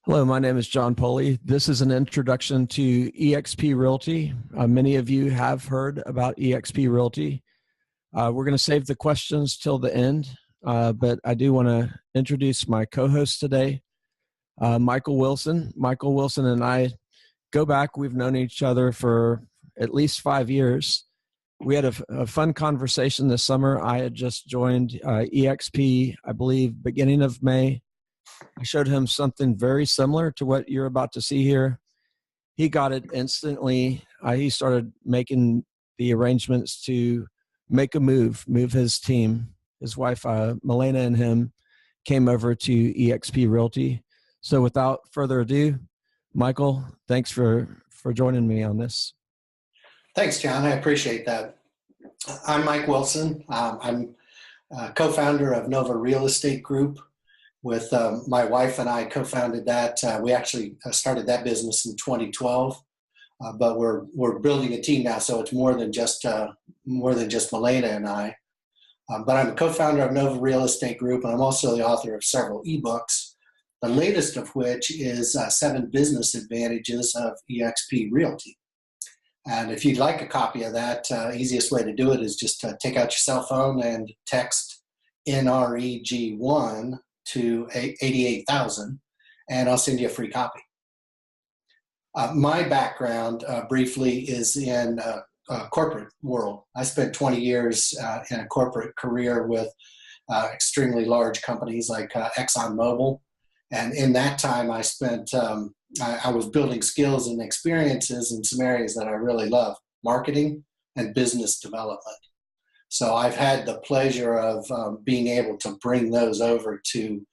Hello, my name is John Poley. This is an introduction to eXp Realty. Many of you have heard about eXp Realty. We're going to save the questions till the end, but I do want to introduce my co-host today, Michael Wilson. Michael Wilson and I go back. We've known each other for at least 5 years. We had a fun conversation this summer. I had just joined eXp, I believe, beginning of May. I showed him something very similar to what you're about to see here. He got it instantly. He started making the arrangements to make a move his team. His wife, Milena, and him came over to eXp Realty. So without further ado, Michael, thanks for joining me on this. Thanks, John. I appreciate that. I'm Mike Wilson. I'm co-founder of Nova Real Estate Group. With my wife and I co-founded that. We actually started that business in 2012, but we're building a team now, so it's more than just Milena and I. But I'm a co-founder of Nova Real Estate Group, and I'm also the author of several ebooks. The latest of which is 7 Business Advantages of eXp Realty. And if you'd like a copy of that, easiest way to do it is just take out your cell phone and text NREG1 to 88,000, and I'll send you a free copy. My background, briefly, is in corporate world. I spent 20 years in a corporate career with extremely large companies like ExxonMobil, and in that time I spent I was building skills and experiences in some areas that I really love: marketing and business development. So I've had the pleasure of being able to bring those over to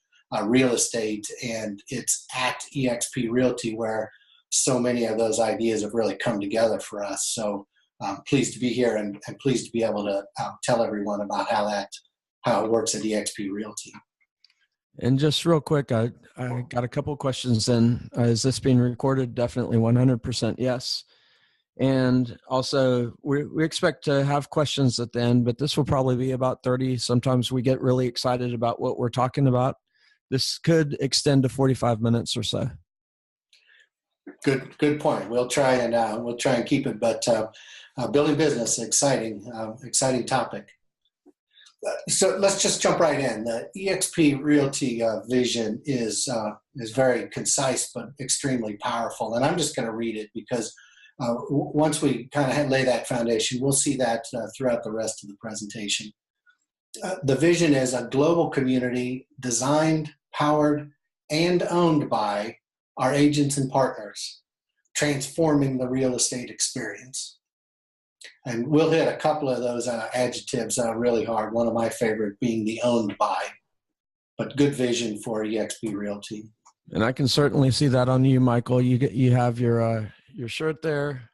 real estate, and it's at eXp Realty where so many of those ideas have really come together for us. So I'm pleased to be here and pleased to be able to tell everyone about how it works at eXp Realty. And just real quick, I got a couple questions in. Is this being recorded? Definitely 100% yes. And also, we expect to have questions at the end, but this will probably be about 30. Sometimes we get really excited about what we're talking about. This could extend to 45 minutes or so. Good point. We'll try and keep it, but building business, exciting topic. So let's just jump right in. The eXp Realty vision is very concise but extremely powerful, and I'm just going to read it because once we kind of lay that foundation, we'll see that throughout the rest of the presentation. The vision is a global community designed, powered, and owned by our agents and partners, transforming the real estate experience. And we'll hit a couple of those adjectives really hard, one of my favorite being the owned by, but good vision for eXp Realty. And I can certainly see that on you, Michael. You have your shirt there,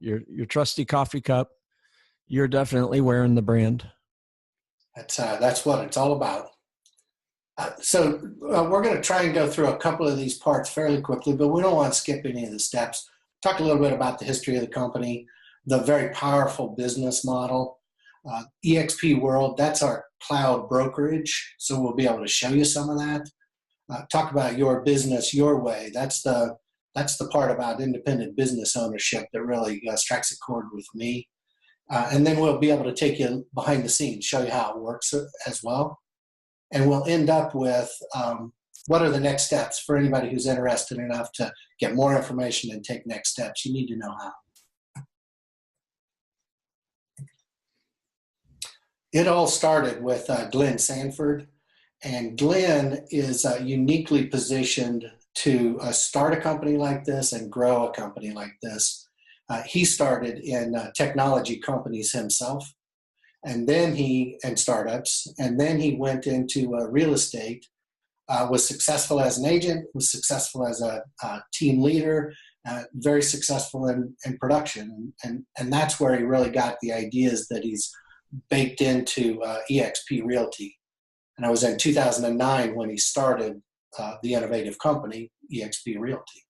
your trusty coffee cup. You're definitely wearing the brand. That's what it's all about. So we're going to try and go through a couple of these parts fairly quickly, but we don't want to skip any of the steps. Talk a little bit about the history of the company, the very powerful business model. eXp World, that's our cloud brokerage, so we'll be able to show you some of that. Talk about your business your way. That's the part about independent business ownership that really strikes a chord with me. And then we'll be able to take you behind the scenes, show you how it works as well. And we'll end up with what are the next steps for anybody who's interested enough to get more information and take next steps. You need to know how. It all started with Glenn Sanford, and Glenn is uniquely positioned to start a company like this and grow a company like this. He started in technology companies himself, and startups, and then he went into real estate, was successful as an agent, was successful as a team leader, very successful in production, and that's where he really got the ideas that he's baked into eXp Realty. And it was in 2009 when he started the innovative company, eXp Realty.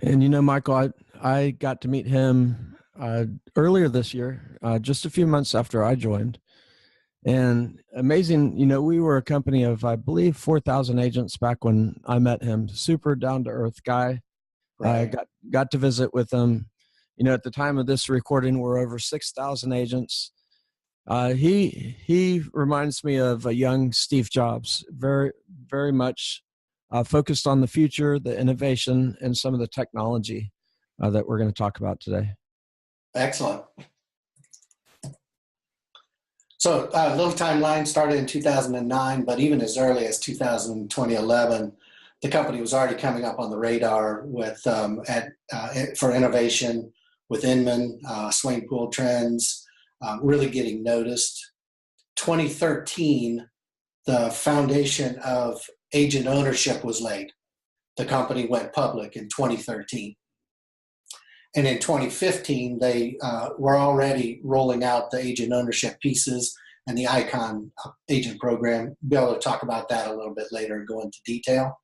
And Michael, I got to meet him earlier this year, just a few months after I joined. And amazing, we were a company of, I believe, 4,000 agents back when I met him. Super down to earth guy. Right. Got to visit with him. At the time of this recording, we're over 6,000 agents. He reminds me of a young Steve Jobs, very, very much focused on the future, the innovation, and some of the technology that we're going to talk about today. Excellent. So Little Timeline started in 2009, but even as early as 2011, the company was already coming up on the radar with for innovation with Inman, swimming pool trends, really getting noticed. 2013, the foundation of agent ownership was laid. The company went public in 2013. And in 2015, they were already rolling out the agent ownership pieces and the Icon agent program. Be able to talk about that a little bit later and go into detail.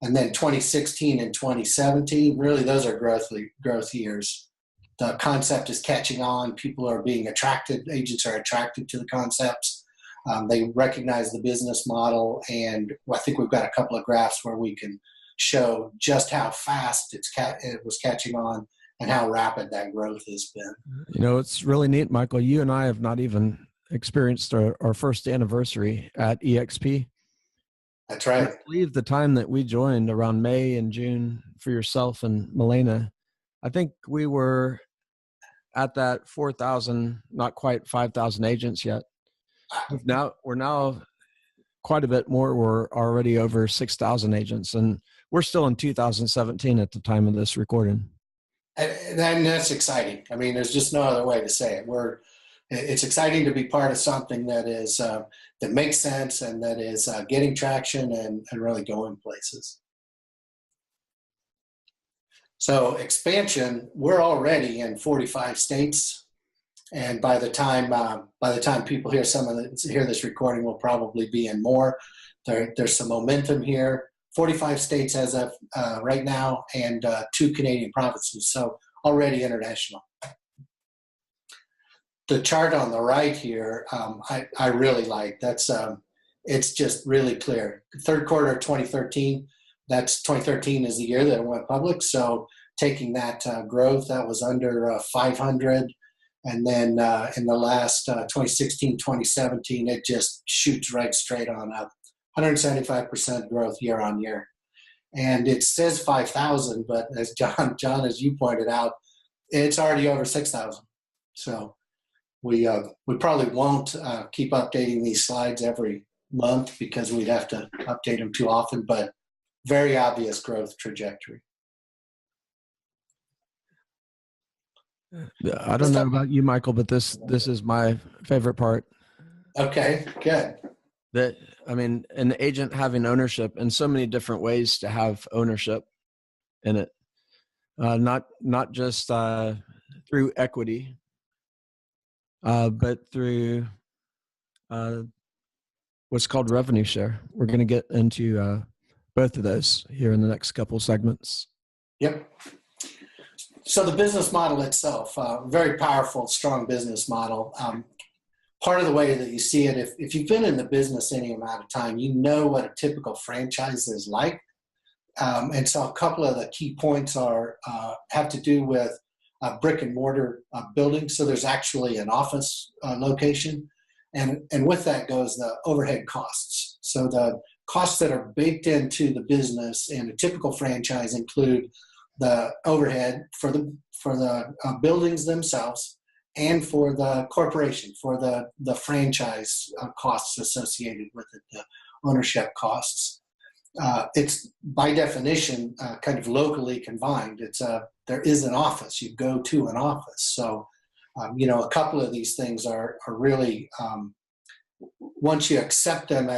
And then 2016 and 2017, really those are growth years. The concept is catching on. People are being attracted. Agents are attracted to the concepts. They recognize the business model. And I think we've got a couple of graphs where we can show just how fast it was catching on and how rapid that growth has been. It's really neat, Michael. You and I have not even experienced our first anniversary at eXp. That's right. I believe the time that we joined around May and June for yourself and Milena, I think we were at that 4,000, not quite 5,000 agents yet. We're now quite a bit more. We're already over 6,000 agents, and we're still in 2017 at the time of this recording. And that's exciting. I mean, there's just no other way to say it. It's exciting to be part of something that is that makes sense and that is getting traction and really going places. So expansion, we're already in 45 states, and by the time people hear hear this recording, we'll probably be in more. There's some momentum here. 45 states as of right now, and 2 Canadian provinces, so already international. The chart on the right here, I really like. It's just really clear. Third quarter of 2013, 2013 is the year that it went public, so taking that growth, that was under 500, and then in the last 2016, 2017, it just shoots right straight on up. 175% growth year on year. And it says 5,000, but as John, as you pointed out, it's already over 6,000. So we probably won't keep updating these slides every month because we'd have to update them too often, but very obvious growth trajectory. I don't know about you, Michael, but this is my favorite part. Okay, good. An agent having ownership in so many different ways to have ownership in it, not just through equity, but through what's called revenue share. We're going to get into both of those here in the next couple segments. Yep. So the business model itself, very powerful, strong business model. Part of the way that you see it, if you've been in the business any amount of time, you know what a typical franchise is like. And so a couple of the key points have to do with brick and mortar buildings. So there's actually an office location. And with that goes the overhead costs. So the costs that are baked into the business in a typical franchise include the overhead for the buildings themselves and for the corporation, for the franchise costs associated with it, the ownership costs. It's by definition kind of locally confined. There is an office. You go to an office. So, a couple of these things are really, once you accept them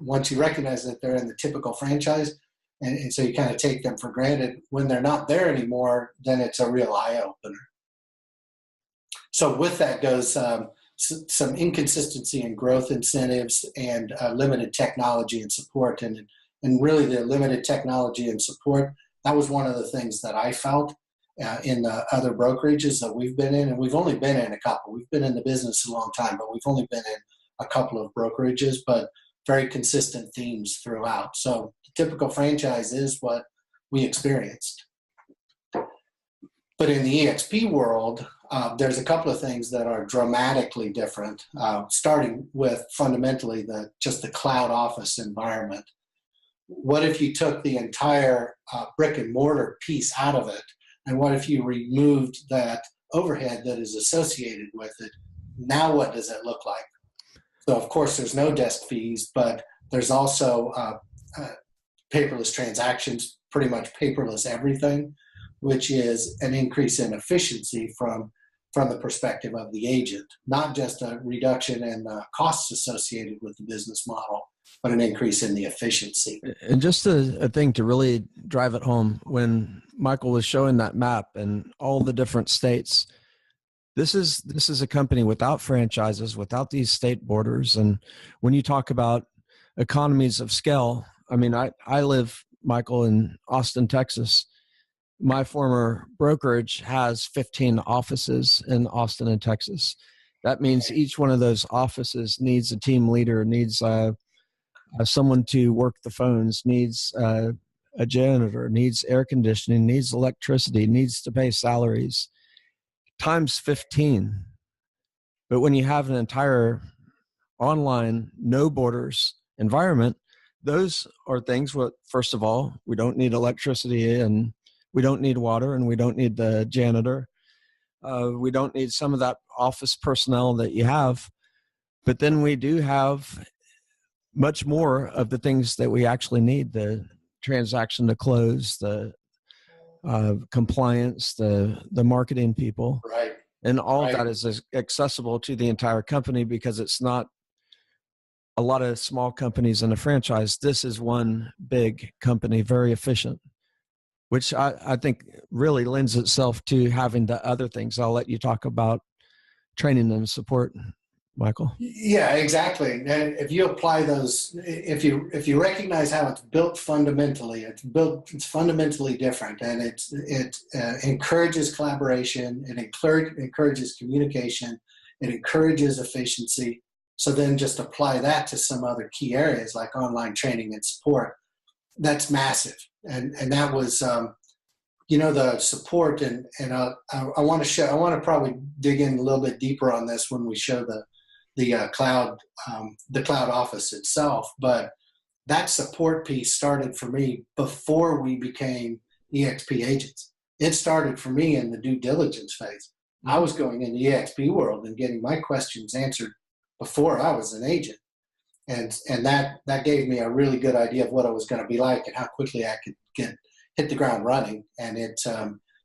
once you recognize that they're in the typical franchise, and so you kind of take them for granted, when they're not there anymore, then it's a real eye-opener. So with that goes some inconsistency in growth incentives and limited technology and support. And really the limited technology and support, that was one of the things that I felt. in the other brokerages that we've been in, and we've only been in a couple. We've been in the business a long time, but we've only been in a couple of brokerages, but very consistent themes throughout. So the typical franchise is what we experienced. But in the eXp world, there's a couple of things that are dramatically different, starting with fundamentally just the cloud office environment. What if you took the entire brick and mortar piece out of it? And what if you removed that overhead that is associated with it? Now what does it look like? So of course there's no desk fees, but there's also paperless transactions, pretty much paperless everything, which is an increase in efficiency from the perspective of the agent, not just a reduction in costs associated with the business model, but an increase in the efficiency. And just a thing to really drive it home, when Michael was showing that map and all the different states, this is a company without franchises, without these state borders. And when you talk about economies of scale, I mean, I live, Michael, in Austin, Texas. My former brokerage has 15 offices in Austin and Texas. That means each one of those offices needs a team leader, needs someone to work the phones, needs a janitor, needs air conditioning, needs electricity, needs to pay salaries, times 15. But when you have an entire online, no borders environment, those are things what, first of all, we don't need electricity, and we don't need water, and we don't need the janitor. We don't need some of that office personnel that you have. But then we do have much more of the things that we actually need: the transaction to close, the compliance, the marketing people. Right. And all of that is accessible to the entire company, because it's not a lot of small companies in a franchise. This is one big company, very efficient, which I think really lends itself to having the other things. I'll let you talk about training and support, Michael. Yeah, exactly. And if you apply those, if you recognize how it's built fundamentally, it's fundamentally different, and it encourages collaboration, it encourages communication, it encourages efficiency. So then just apply that to some other key areas like online training and support. That's massive. And that was, the support, and I want to probably dig in a little bit deeper on this when we show the cloud office itself. But that support piece started for me before we became eXp agents. It started for me in the due diligence phase. I was going in the eXp world and getting my questions answered before I was an agent. And that gave me a really good idea of what it was going to be like and how quickly I could hit the ground running. And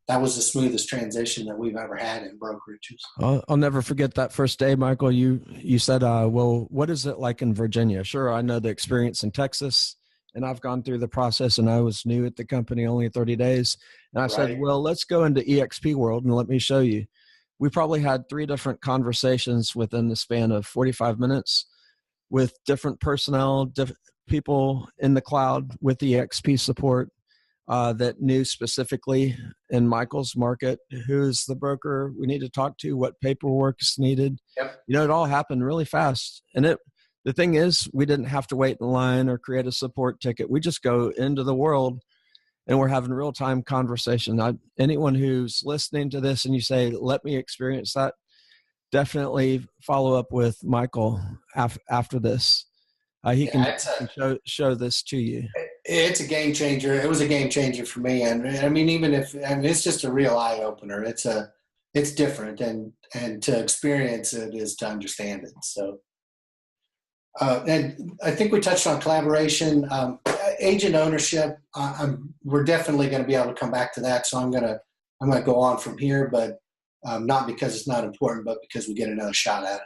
that was the smoothest transition that we've ever had in brokerages. I'll never forget that first day, Michael. You said, well, what is it like in Virginia? Sure, I know the experience in Texas, and I've gone through the process, and I was new at the company, only 30 days. And I said, well, let's go into eXp world and let me show you. We probably had 3 different conversations within the span of 45 minutes with different personnel, people in the cloud with the eXp support that knew specifically in Michael's market who's the broker we need to talk to, what paperwork is needed. Yep. It all happened really fast. And the thing is, we didn't have to wait in line or create a support ticket. We just go into the world and we're having real-time conversation. Anyone who's listening to this and you say, let me experience that, definitely follow up with Michael after this. He can show this to you. It's a game changer. It was a game changer for me. And I mean, it's just a real eye opener. It's different, and to experience it is to understand it. So, and I think we touched on collaboration, agent ownership. We're definitely going to be able to come back to that. So I'm going to go on from here, but not because it's not important, but because we get another shot at it.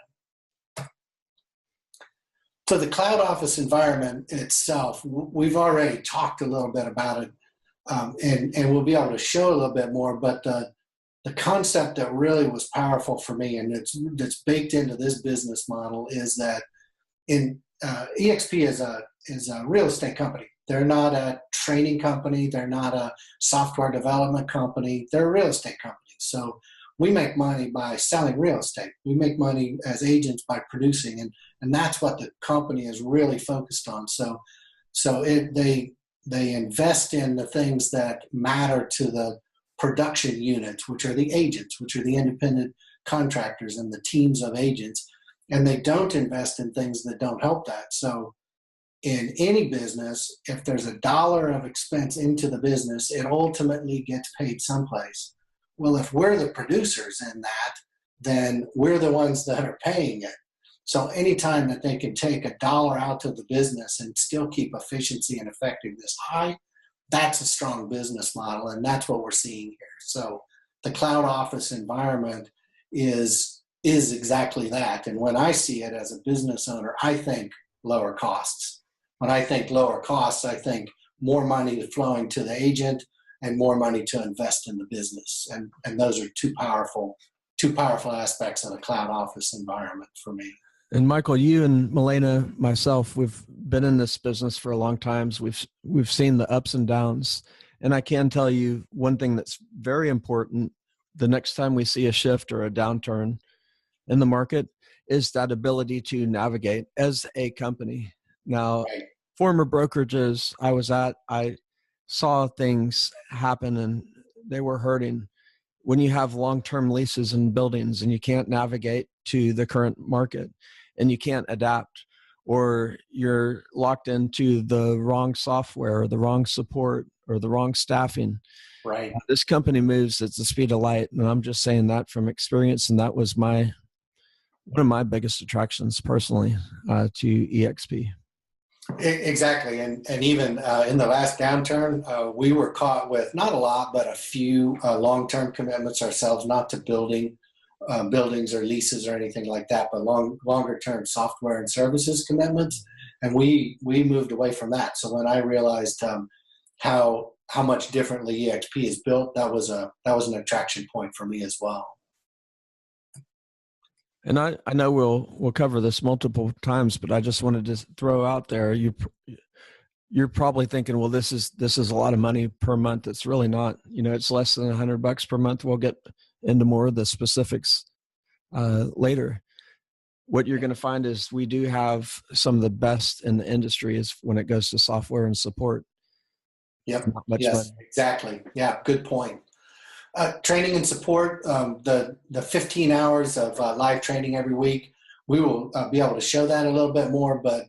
So the cloud office environment itself, we've already talked a little bit about it, and we'll be able to show a little bit more. But the concept that really was powerful for me, and that's baked into this business model, is that in eXp is a real estate company. They're not a training company. They're not a software development company. They're a real estate company. So we make money by selling real estate. We make money as agents by producing, and that's what the company is really focused on. They invest in the things that matter to the production units, which are the agents, which are the independent contractors and the teams of agents, and they don't invest in things that don't help that. So in any business, if there's $1 of expense into the business, it ultimately gets paid someplace. Well, if we're the producers in that, then we're the ones that are paying it. So anytime that they can take $1 out of the business and still keep efficiency and effectiveness high, that's a strong business model, and that's what we're seeing here. So the cloud office environment is exactly that. And when I see it as a business owner, I think lower costs. When I think lower costs, I think more money flowing to the agent and more money to invest in the business. And those are two powerful aspects of the cloud office environment for me. And Michael, you and Milena, myself, we've been in this business for a long time. We've seen the ups and downs. And I can tell you one thing that's very important the next time we see a shift or a downturn in the market is that ability to navigate as a company. Now, Right. Former brokerages I was at, I saw things happen and they were hurting. When you have long-term leases in buildings and you can't navigate to the current market and you can't adapt, or you're locked into the wrong software or the wrong support or the wrong staffing, Right. this company moves at the speed of light. And I'm just saying that from experience. And that was one of my biggest attractions personally to eXp. Exactly. And even in the last downturn, we were caught with not a lot, but a few long-term commitments ourselves, not to buildings or leases or anything like that, but longer-term software and services commitments. And we moved away from that. So when I realized how much differently eXp is built, that was an attraction point for me as well. And I know we'll cover this multiple times, but I just wanted to throw out there, you're probably thinking, well, this is a lot of money per month. It's really not. It's less than $100 per month. We'll get into more of the specifics later. What you're going to find is we do have some of the best in the industry is when it goes to software and support. Yep. Yes, exactly. Yeah, good point. Training and support, the 15 hours of live training every week, we will be able to show that a little bit more, but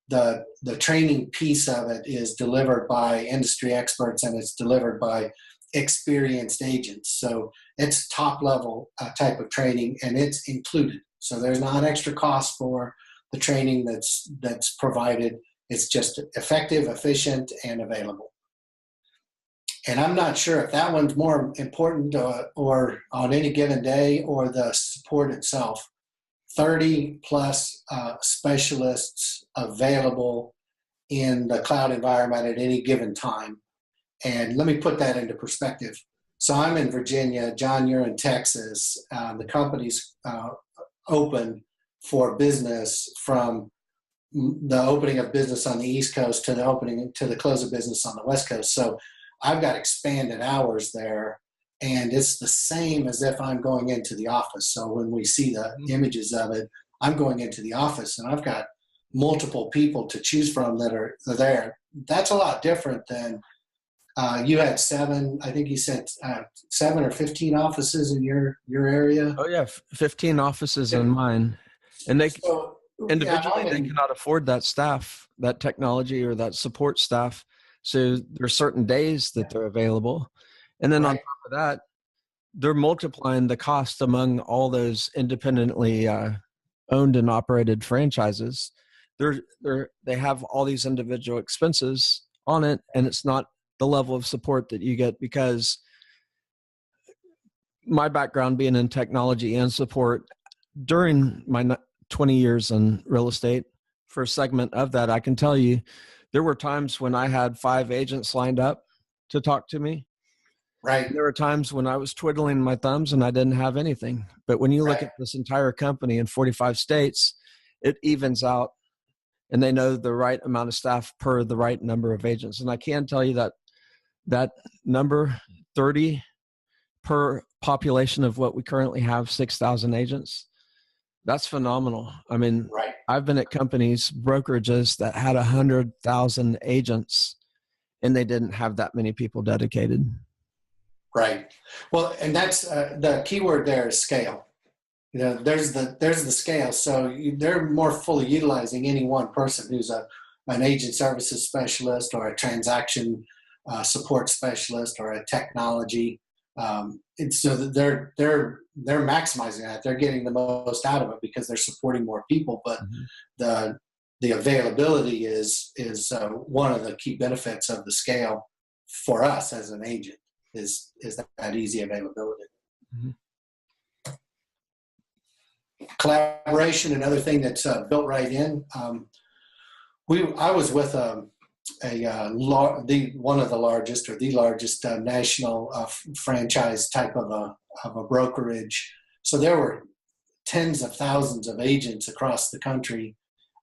the training piece of it is delivered by industry experts and it's delivered by experienced agents. So it's top level type of training and it's included. So there's not extra cost for the training that's provided. It's just effective, efficient, and available. And I'm not sure if that one's more important or on any given day or the support itself. 30 plus specialists available in the cloud environment at any given time. And let me put that into perspective. So I'm in Virginia, John, you're in Texas. The company's open for business from the opening of business on the East Coast to the close of business on the West Coast. So I've got expanded hours there, and it's the same as if I'm going into the office. So when we see the images of it, I'm going into the office, and I've got multiple people to choose from that are there. That's a lot different than you had I think you said 7 or 15 offices in your area. Oh yeah, 15 offices in mine, and individually they cannot afford that staff, that technology, or that support staff. So there are certain days that they're available. And then on top of that, they're multiplying the cost among all those independently owned and operated franchises. They have all these individual expenses on it, and it's not the level of support that you get, because my background being in technology and support during my 20 years in real estate, for a segment of that, I can tell you, there were times when I had 5 agents lined up to talk to me. Right. There were times when I was twiddling my thumbs and I didn't have anything. But when you look at this entire company in 45 states, it evens out and they know the right amount of staff per the right number of agents. And I can tell you that that number, 30 per population of what we currently have, 6,000 agents, that's phenomenal. I mean, Right. I've been at companies, brokerages that had 100,000 agents, and they didn't have that many people dedicated. Right. Well, and that's the key word there is scale. You know, there's the scale. So they're more fully utilizing any one person who's an agent services specialist or a transaction support specialist or a technology. And so that they're maximizing that. They're getting the most out of it because they're supporting more people. But the availability is one of the key benefits of the scale for us as an agent is that easy availability. Mm-hmm. Collaboration, another thing that's built right in. I was with one of the largest or the largest national franchise type of a brokerage. So there were tens of thousands of agents across the country,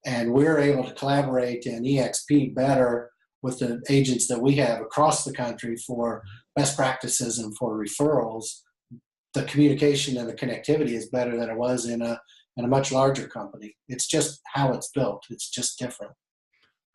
and we're able to collaborate in eXp better with the agents that we have across the country for best practices and for referrals. The communication and the connectivity is better than it was in a much larger company. It's just how it's built. It's just different.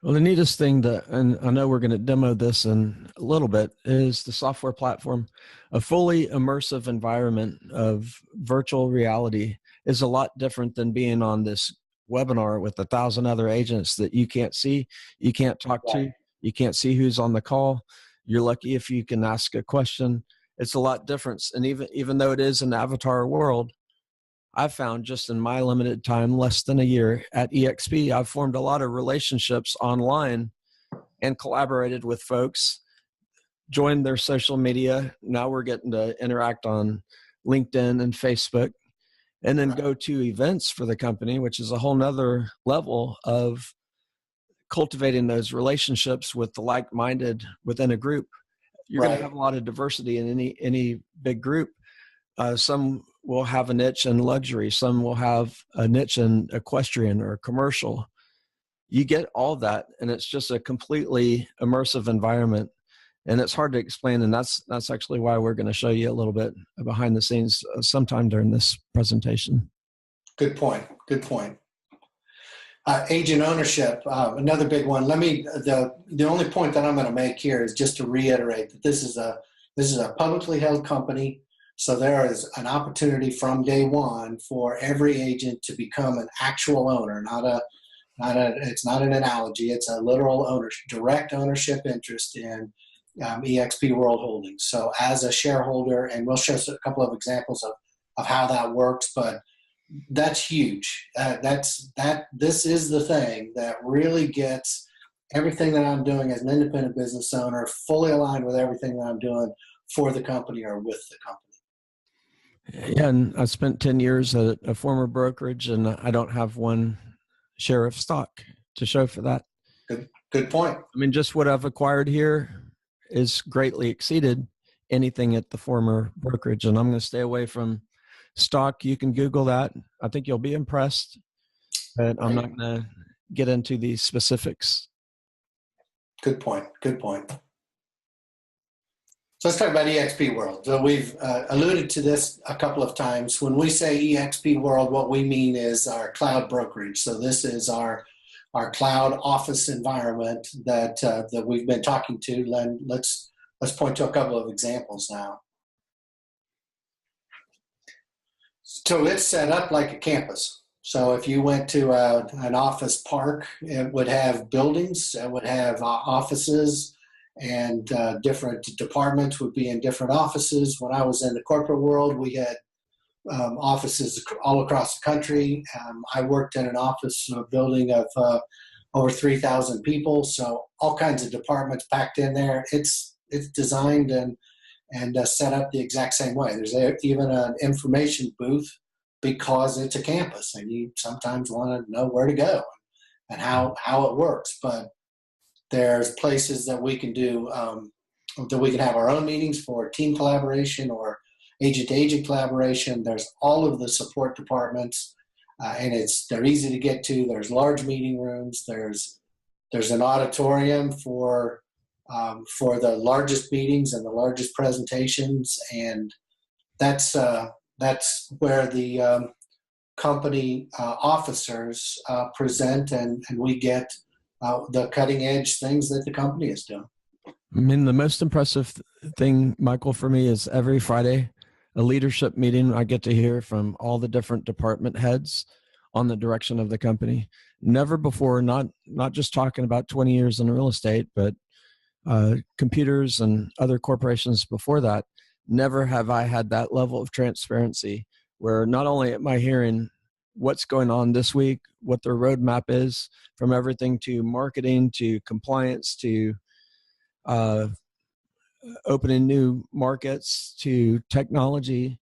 Well, the neatest thing and I know we're going to demo this in a little bit, is the software platform. A fully immersive environment of virtual reality is a lot different than being on this webinar with 1,000 other agents that you can't see, you can't talk to, you can't see who's on the call. You're lucky if you can ask a question. It's a lot different. And even though it is an avatar world, I've found just in my limited time, less than a year at eXp, I've formed a lot of relationships online and collaborated with folks, joined their social media. Now we're getting to interact on LinkedIn and Facebook, and then go to events for the company, which is a whole nother level of cultivating those relationships with the like-minded within a group. You're going to have a lot of diversity in any big group. Some will have a niche in luxury. Some will have a niche in equestrian or commercial. You get all that, and it's just a completely immersive environment. And it's hard to explain, and that's actually why we're going to show you a little bit behind the scenes sometime during this presentation. Good point. Good point. Agent ownership, another big one. The only point that I'm going to make here is just to reiterate that this is a publicly held company. So there is an opportunity from day one for every agent to become an actual owner, it's not an analogy, it's a literal ownership, direct ownership interest in eXp World Holdings. So as a shareholder, and we'll show a couple of examples of how that works, but that's huge. This is the thing that really gets everything that I'm doing as an independent business owner fully aligned with everything that I'm doing for the company or with the company. Yeah, and I spent 10 years at a former brokerage, and I don't have one share of stock to show for that. Good point. I mean, just what I've acquired here is greatly exceeded anything at the former brokerage, and I'm going to stay away from stock. You can Google that. I think you'll be impressed, but I'm not going to get into the specifics. Good point. Good point. So let's talk about eXp World. So we've alluded to this a couple of times. When we say eXp World, what we mean is our cloud brokerage. So this is our cloud office environment that we've been talking to. Len, let's point to a couple of examples now. So it's set up like a campus. So if you went to an office park, it would have buildings, it would have offices, and different departments would be in different offices. When I was in the corporate world, we had offices all across the country. I worked in an office building of over 3,000 people, so all kinds of departments packed in there. It's designed and set up the exact same way. There's even an information booth because it's a campus, and you sometimes want to know where to go and how it works. But there's places that we can do, that we can have our own meetings for team collaboration or agent-to-agent collaboration. There's all of the support departments. and they're easy to get to. There's large meeting rooms. There's an auditorium for the largest meetings and the largest presentations, and that's where the company officers present, and we get the cutting edge things that the company is doing. I mean, the most impressive thing, Michael, for me is every Friday, a leadership meeting. I get to hear from all the different department heads on the direction of the company. Never before, not just talking about 20 years in real estate, but computers and other corporations before that. Never have I had that level of transparency where not only am I hearing what's going on this week, what their roadmap is, from everything to marketing to compliance to opening new markets to technology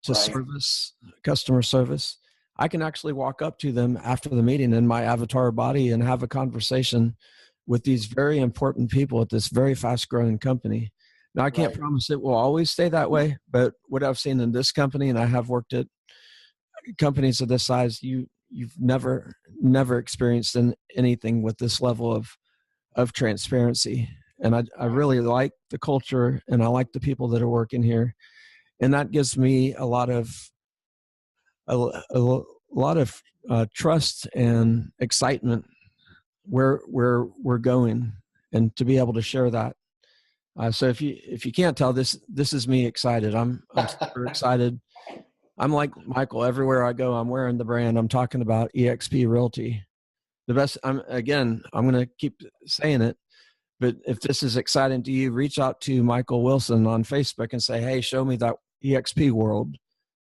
to Right. service, customer service. I can actually walk up to them after the meeting in my avatar body and have a conversation with these very important people at this very fast growing company. Now, I can't promise it will always stay that way, but what I've seen in this company, and I have worked at companies of this size, you've never experienced anything with this level of transparency. And I really like the culture, and I like the people that are working here. And that gives me a lot of trust and excitement where we're going, and to be able to share that. So if you can't tell, this is me excited. I'm super excited. I'm like Michael. Everywhere I go, I'm wearing the brand. I'm talking about eXp Realty. The best. I'm going to keep saying it. But if this is exciting to you, reach out to Michael Wilson on Facebook and say, hey, show me that eXp world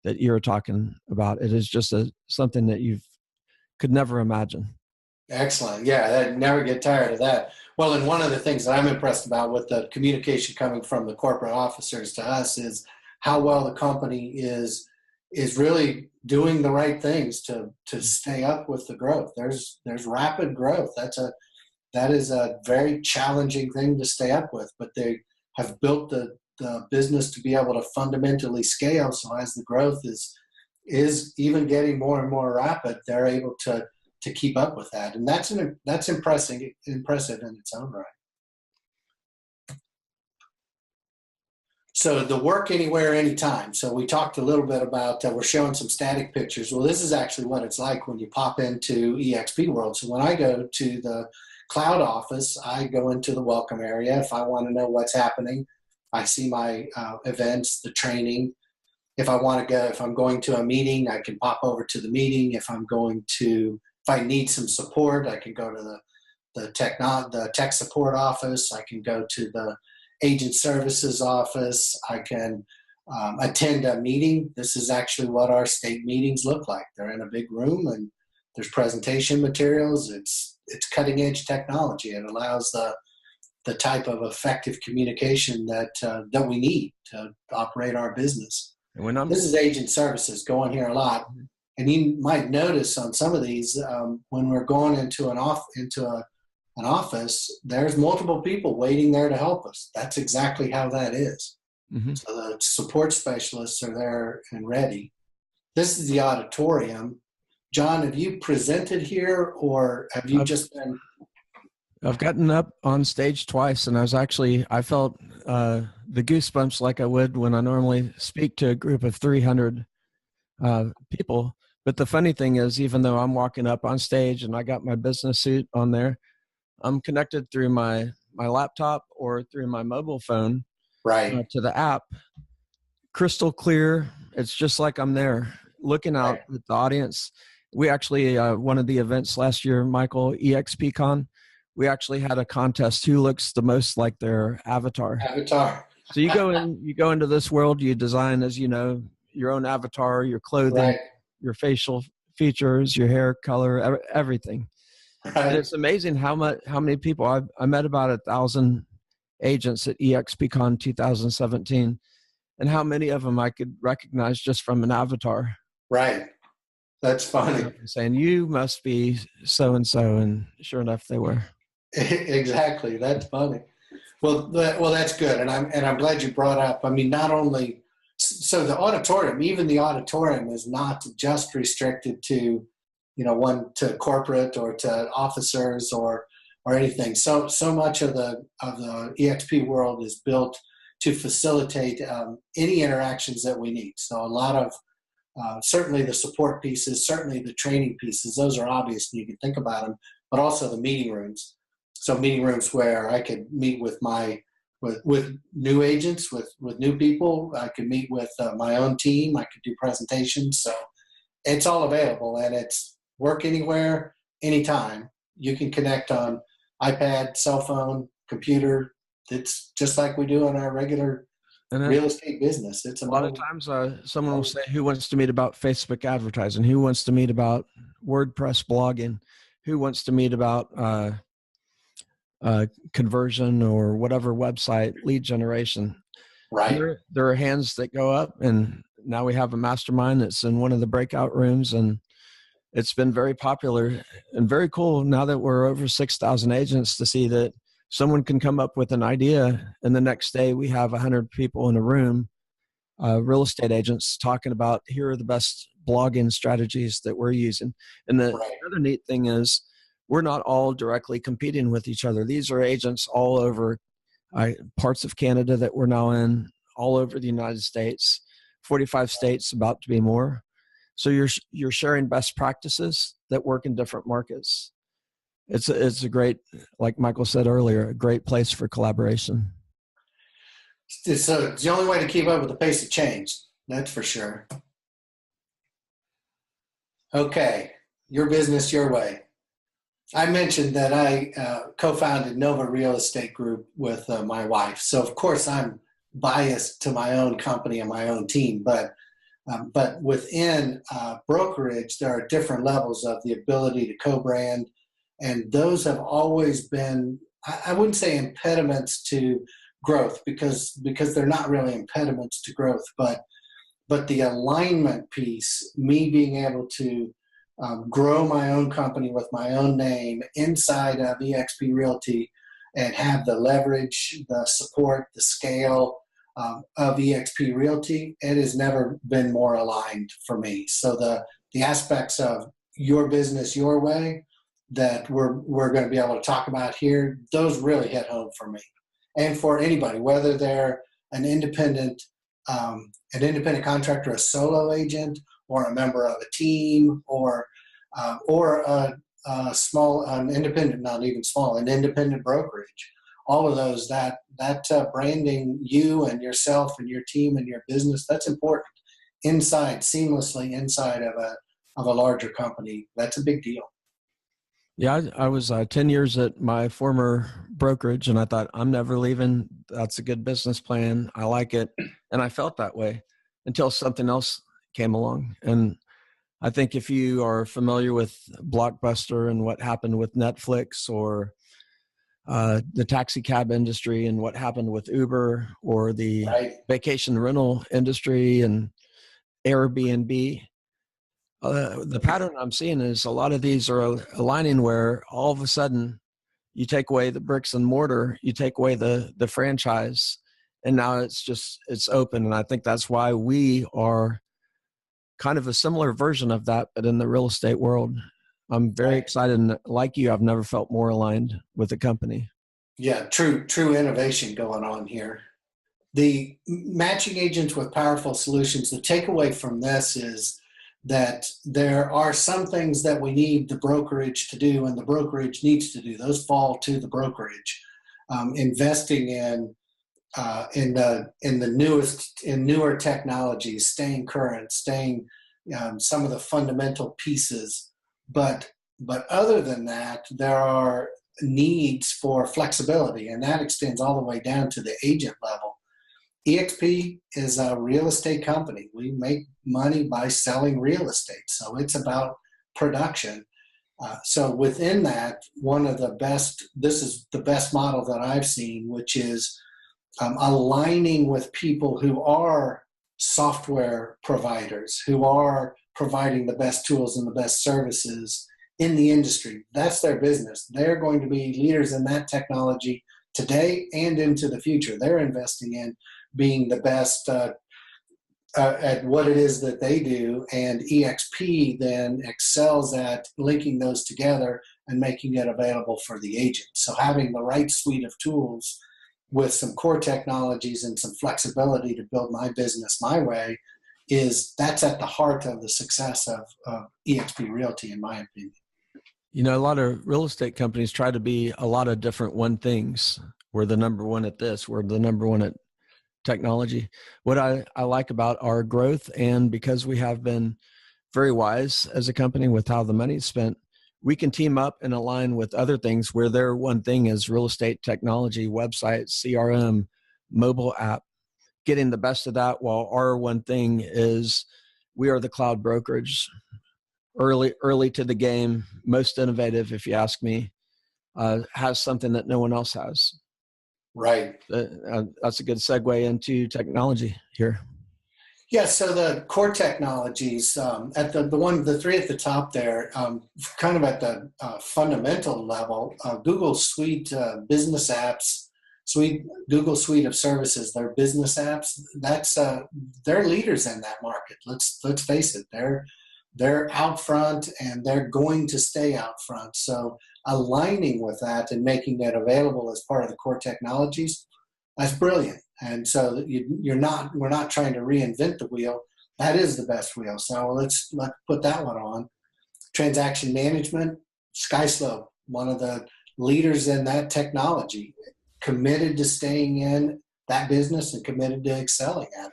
that you're talking about. It is just something that you could never imagine. Excellent. Yeah, I'd never get tired of that. Well, and one of the things that I'm impressed about with the communication coming from the corporate officers to us is how well the company is really doing the right things to stay up with the growth. There's rapid growth. That is a very challenging thing to stay up with, but they have built the business to be able to fundamentally scale. So as the growth is even getting more and more rapid, they're able to keep up with that, and that's impressive in its own right. So the work anywhere, anytime. So we talked a little bit about, we're showing some static pictures. Well, this is actually what it's like when you pop into eXp World. So when I go to the cloud office, I go into the welcome area. If I want to know what's happening, I see my events, the training. If I'm going to a meeting, I can pop over to the meeting. If I need some support, I can go to the tech support office. I can go to the agent services office. I can attend a meeting. This is actually what our state meetings look like. They're in a big room, and there's presentation materials. It's cutting edge technology. It allows the type of effective communication that we need to operate our business. This is agent services, going here a lot. And you might notice on some of these, when we're going into an office, there's multiple people waiting there to help us. That's exactly how that is. Mm-hmm. So the support specialists are there and ready. This is the auditorium. John, have you presented here, or have you just been? I've gotten up on stage twice, and I felt the goosebumps like I would when I normally speak to a group of 300 people. But the funny thing is, even though I'm walking up on stage and I got my business suit on there, I'm connected through my laptop or through my mobile phone to the app. Crystal clear. It's just like I'm there looking out at the audience. We actually, one of the events last year, Michael, eXpCon, we actually had a contest who looks the most like their avatar. So you go into this world, you design, as you know, your own avatar, your clothing, your facial features, your hair color, everything. And it's amazing how many people I met. About 1,000 agents at eXpCon 2017, and how many of them I could recognize just from an avatar. Right. That's funny. Saying, you must be so and so, and sure enough, they were. Exactly. That's funny. Well, that's good, and I'm glad you brought up. I mean, not only So the auditorium, even the auditorium, is not just restricted to, one to corporate or to officers or anything. So much of the eXp world is built to facilitate any interactions that we need. So a lot of certainly the support pieces, certainly the training pieces, those are obvious and you can think about them, but also the meeting rooms. So meeting rooms where I could meet with with new agents, with new people. I could meet with my own team. I could do presentations. So it's all available, and it's work anywhere, anytime. You can connect on iPad, cell phone, computer. It's just like we do in our regular real estate business. It's a lot of times someone will say, who wants to meet about Facebook advertising? Who wants to meet about WordPress blogging? Who wants to meet about conversion or whatever website lead generation? Right. There are hands that go up, and now we have a mastermind that's in one of the breakout rooms, and it's been very popular and very cool now that we're over 6,000 agents to see that someone can come up with an idea and the next day we have 100 people in a room, real estate agents talking about, here are the best blogging strategies that we're using. And the other neat thing is we're not all directly competing with each other. These are agents all over parts of Canada that we're now in, all over the United States, 45 states, about to be more. So you're sharing best practices that work in different markets. It's a great, like Michael said earlier, a great place for collaboration. It's the only way to keep up with the pace of change. That's for sure. Okay, your business, your way. I mentioned that I co-founded Nova Real Estate Group with my wife. So of course I'm biased to my own company and my own team, but within brokerage, there are different levels of the ability to co-brand, and those have always been, I wouldn't say impediments to growth, because they're not really impediments to growth, but the alignment piece, me being able to grow my own company with my own name inside of eXp Realty and have the leverage, the support, the scale of eXp Realty, it has never been more aligned for me. So the aspects of your business, your way, that we're going to be able to talk about here, those really hit home for me. And for anybody, whether they're an independent contractor, a solo agent, or a member of a team, or a small, independent, not even small, an independent brokerage. All of those, that branding you and yourself and your team and your business, that's important. Seamlessly inside of a larger company, that's a big deal. Yeah, I was 10 years at my former brokerage, and I thought, I'm never leaving. That's a good business plan. I like it. And I felt that way until something else came along. And I think if you are familiar with Blockbuster and what happened with Netflix, or the taxi cab industry and what happened with Uber, or the vacation rental industry and Airbnb, the pattern I'm seeing is a lot of these are aligning where all of a sudden you take away the bricks and mortar, you take away the franchise, and now it's open. And I think that's why we are kind of a similar version of that, but in the real estate world. I'm very excited, and like you, I've never felt more aligned with the company. Yeah, true innovation going on here. The matching agents with powerful solutions, the takeaway from this is that there are some things that we need the brokerage to do and the brokerage needs to do. Those fall to the brokerage. Investing in newer technologies, staying current, some of the fundamental pieces. But other than that, there are needs for flexibility, and that extends all the way down to the agent level. eXp is a real estate company. We make money by selling real estate, so it's about production. So within that, this is the best model that I've seen, which is aligning with people who are software providers, who are providing the best tools and the best services in the industry. That's their business. They're going to be leaders in that technology today and into the future. They're investing in being the best at what it is that they do, and eXp then excels at linking those together and making it available for the agent. So having the right suite of tools with some core technologies and some flexibility to build my business my way that's at the heart of the success of eXp Realty, in my opinion. You know, a lot of real estate companies try to be a lot of different one things. We're the number one at this, we're the number one at technology. What I like about our growth, and because we have been very wise as a company with how the money is spent, we can team up and align with other things where their one thing is real estate technology, website, CRM, mobile app, getting the best of that, while our one thing is we are the cloud brokerage, early to the game, most innovative, if you ask me, has something that no one else has. Right. That's a good segue into technology here. Yeah, so the core technologies at the three at the top there, kind of at the fundamental level, Google Suite business apps, Google Suite of services, their business apps. They're leaders in that market. Let's face it, they're out front and they're going to stay out front. So aligning with that and making that available as part of the core technologies, that's brilliant. And so we're not trying to reinvent the wheel. That is the best wheel. So let's put that one on. Transaction management, SkySlope, one of the leaders in that technology, committed to staying in that business and committed to excelling at it.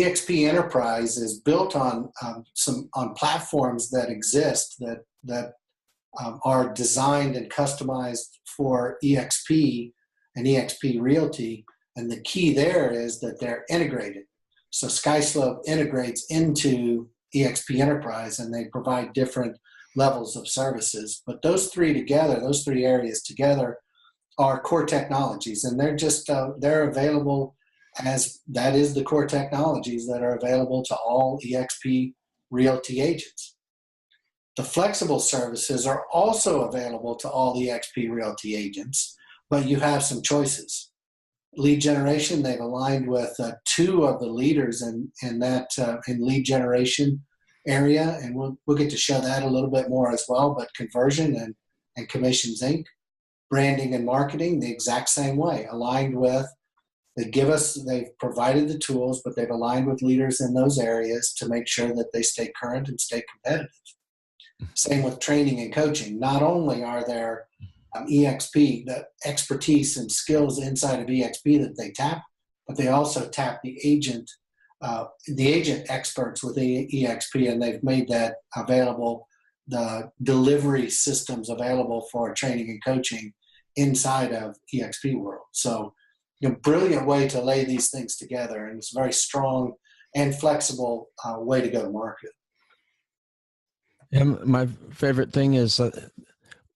eXp Enterprise is built on platforms that exist that are designed and customized for eXp and eXp Realty. And the key there is that they're integrated. So SkySlope integrates into eXp Enterprise, and they provide different levels of services. But those three areas together are core technologies, and they're available as that is the core technologies that are available to all eXp Realty agents. The flexible services are also available to all eXp Realty agents, but you have some choices. Lead generation, they've aligned with two of the leaders in lead generation area, and we'll get to show that a little bit more as well, but Conversion and Commissions Inc. Branding and marketing, the exact same way, aligned with, they've provided the tools, but they've aligned with leaders in those areas to make sure that they stay current and stay competitive. Same with training and coaching. Not only are there eXp, the expertise and skills inside of eXp that they tap, but they also tap the agent experts within eXp, and they've made that available, the delivery systems available for training and coaching inside of eXp World. So, brilliant way to lay these things together, and it's a very strong and flexible way to go to market. And my favorite thing is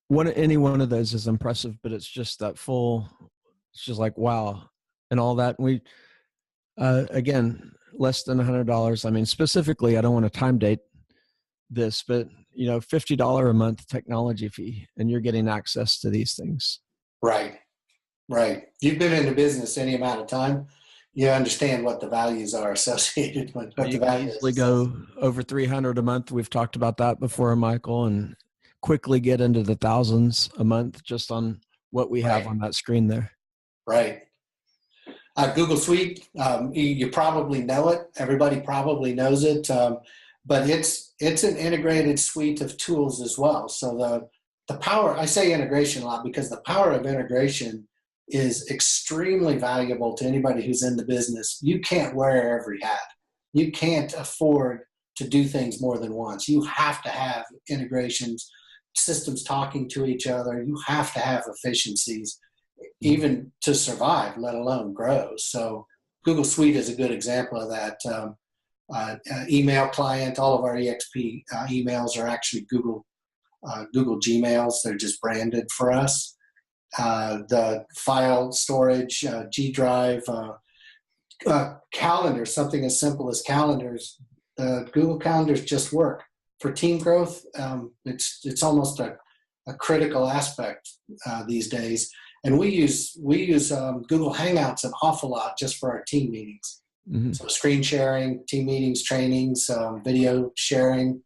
any one of those is impressive, but it's just that it's just like, wow. And all that. We, again, less than $100. I mean, specifically, I don't want to time date this, but $50 a month technology fee, and you're getting access to these things. Right. You've been in the business any amount of time, you understand what the values are associated with what the values. Easily go over 300 a month. We've talked about that before, Michael, and quickly get into the thousands a month just on what we have on that screen there. Right. Google Suite, you probably know it. Everybody probably knows it, but it's an integrated suite of tools as well. So the power, I say integration a lot because the power of integration is extremely valuable to anybody who's in the business. You can't wear every hat. You can't afford to do things more than once. You have to have integrations, systems talking to each other. You have to have efficiencies even to survive, let alone grow. So Google Suite is a good example of that. Email client, all of our eXp emails are actually Google Gmails. They're just branded for us. The file storage, G Drive, calendars, something as simple as calendars. Google Calendars just work. For team growth, it's almost a critical aspect these days. And we use Google Hangouts an awful lot just for our team meetings. Mm-hmm. So screen sharing, team meetings, trainings, video sharing,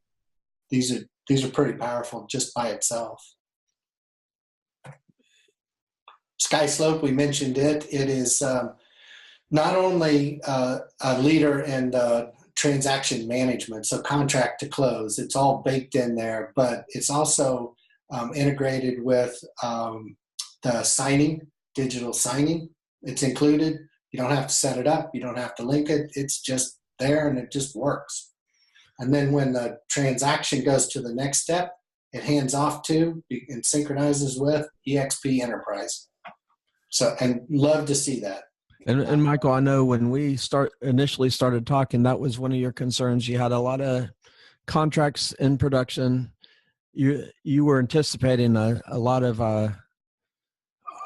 these are pretty powerful just by itself. SkySlope, we mentioned it. It is not only a leader in transaction management, so contract to close, it's all baked in there, but it's also integrated with the signing, digital signing. It's included. You don't have to set it up. You don't have to link it. It's just there and it just works. And then when the transaction goes to the next step, it hands off to and synchronizes with eXp Enterprise. So, and love to see that. And Michael, I know when we initially started talking, that was one of your concerns. You had a lot of contracts in production. You were anticipating a lot of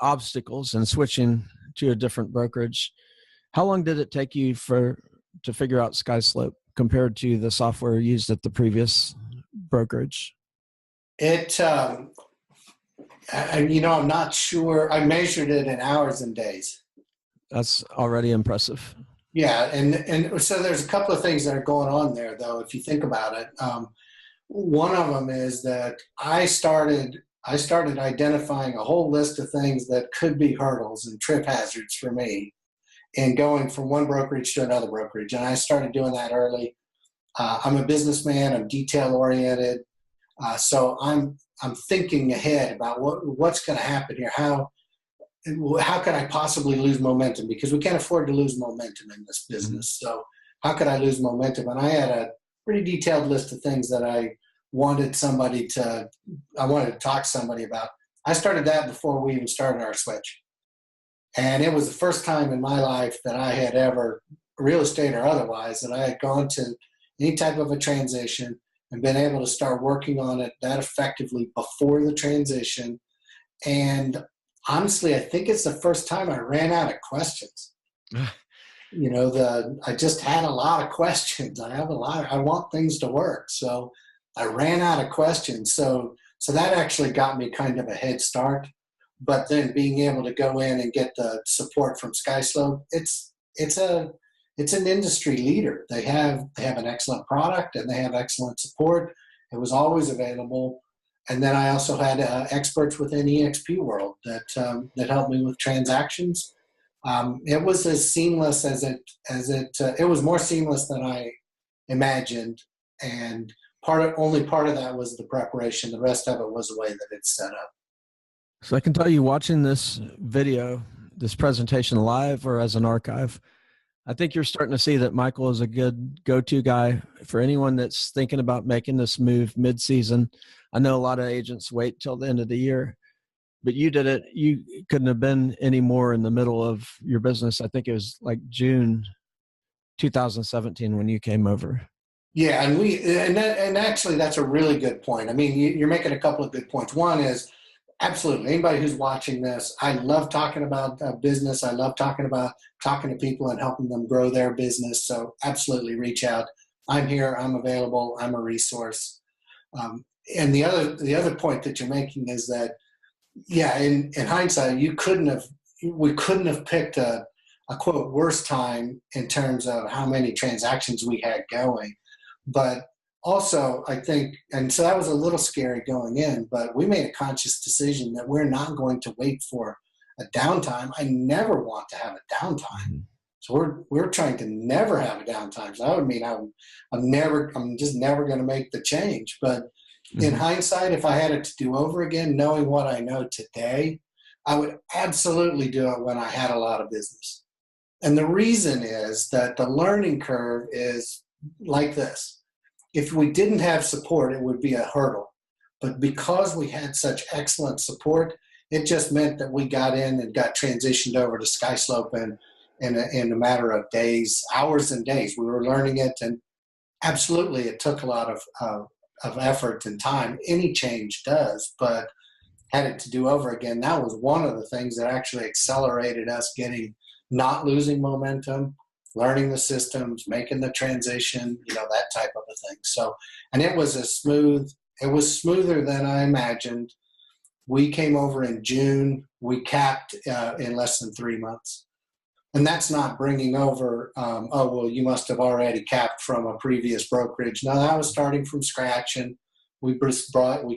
obstacles in switching to a different brokerage. How long did it take you to figure out SkySlope compared to the software used at the previous brokerage? I'm not sure. I measured it in hours and days. That's already impressive. Yeah, and so there's a couple of things that are going on there, though, if you think about it. One of them is that I started identifying a whole list of things that could be hurdles and trip hazards for me in going from one brokerage to another brokerage. And I started doing that early. I'm a businessman. I'm detail oriented. So I'm thinking ahead about what's going to happen here. How can I possibly lose momentum? Because we can't afford to lose momentum in this business. Mm-hmm. So how could I lose momentum? And I had a pretty detailed list of things that I wanted to talk to somebody about. I started that before we even started our switch. And it was the first time in my life that I had ever, real estate or otherwise, that I had gone to any type of a transition and been able to start working on it that effectively before the transition. And honestly, I think it's the first time I ran out of questions. I just had a lot of questions. I want things to work. So I ran out of questions. So that actually got me kind of a head start. But then being able to go in and get the support from SkySlope, it's an industry leader. They have an excellent product and they have excellent support. It was always available. And then I also had experts within eXp world that helped me with transactions. It was as seamless it was more seamless than I imagined. And only part of that was the preparation. The rest of it was the way that it's set up. So I can tell you, watching this video, this presentation live or as an archive, I think you're starting to see that Michael is a good go-to guy for anyone that's thinking about making this move mid-season. I know a lot of agents wait till the end of the year, but you did it. You couldn't have been any more in the middle of your business. I think it was like June 2017 when you came over. Yeah, and actually that's a really good point. I mean, you're making a couple of good points. One is, absolutely, anybody who's watching this, I love talking about business. I love talking to people and helping them grow their business. So absolutely reach out. I'm here. I'm available. I'm a resource. And the other point that you're making is that, yeah, in hindsight, we couldn't have picked a quote worse time in terms of how many transactions we had going. But also, I think, and so that was a little scary going in, but we made a conscious decision that we're not going to wait for a downtime. I never want to have a downtime. So we're trying to never have a downtime. So that would mean I'm just never going to make the change. But in hindsight, if I had it to do over again, knowing what I know today, I would absolutely do it when I had a lot of business. And the reason is that the learning curve is like this. If we didn't have support, it would be a hurdle. But because we had such excellent support, it just meant that we got in and got transitioned over to SkySlope in a matter of days, hours and days. We were learning it, and absolutely it took a lot of effort and time. Any change does, but had it to do over again, that was one of the things that actually accelerated us not losing momentum, learning the systems, making the transition, that type of a thing. So, and it was smoother than I imagined. We came over in June. We capped in less than 3 months. And that's not bringing over, oh, well, you must have already capped from a previous brokerage. No, that was starting from scratch. And we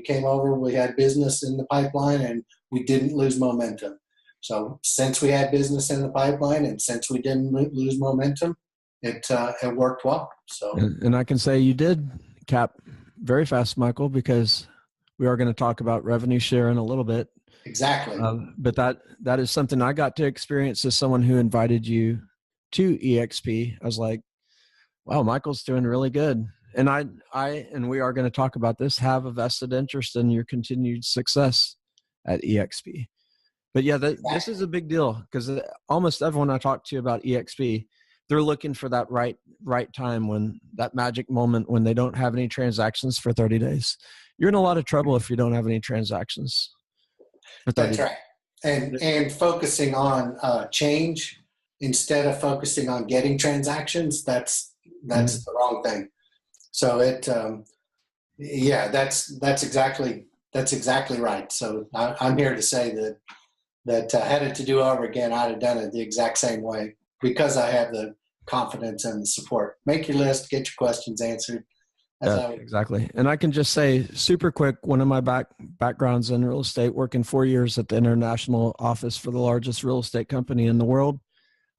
came over, we had business in the pipeline, and we didn't lose momentum. So since we had business in the pipeline and since we didn't lose momentum, it worked well. So, and I can say you did cap very fast, Michael, because we are going to talk about revenue share in a little bit. Exactly. But that is something I got to experience as someone who invited you to eXp. I was like, wow, Michael's doing really good. And I and we are going to talk about this, have a vested interest in your continued success at eXp. But yeah, this is a big deal because almost everyone I talk to about eXp, they're looking for that right time, when that magic moment when they don't have any transactions for 30 days. You're in a lot of trouble if you don't have any transactions for 30 days. That's right. And focusing on change instead of focusing on getting transactions, that's the wrong thing. So that's exactly right. So I'm here to say that had it to do over again, I'd have done it the exact same way, because I have the confidence and the support. Make your list, get your questions answered. Exactly. And I can just say super quick, one of my backgrounds in real estate, working 4 years at the international office for the largest real estate company in the world.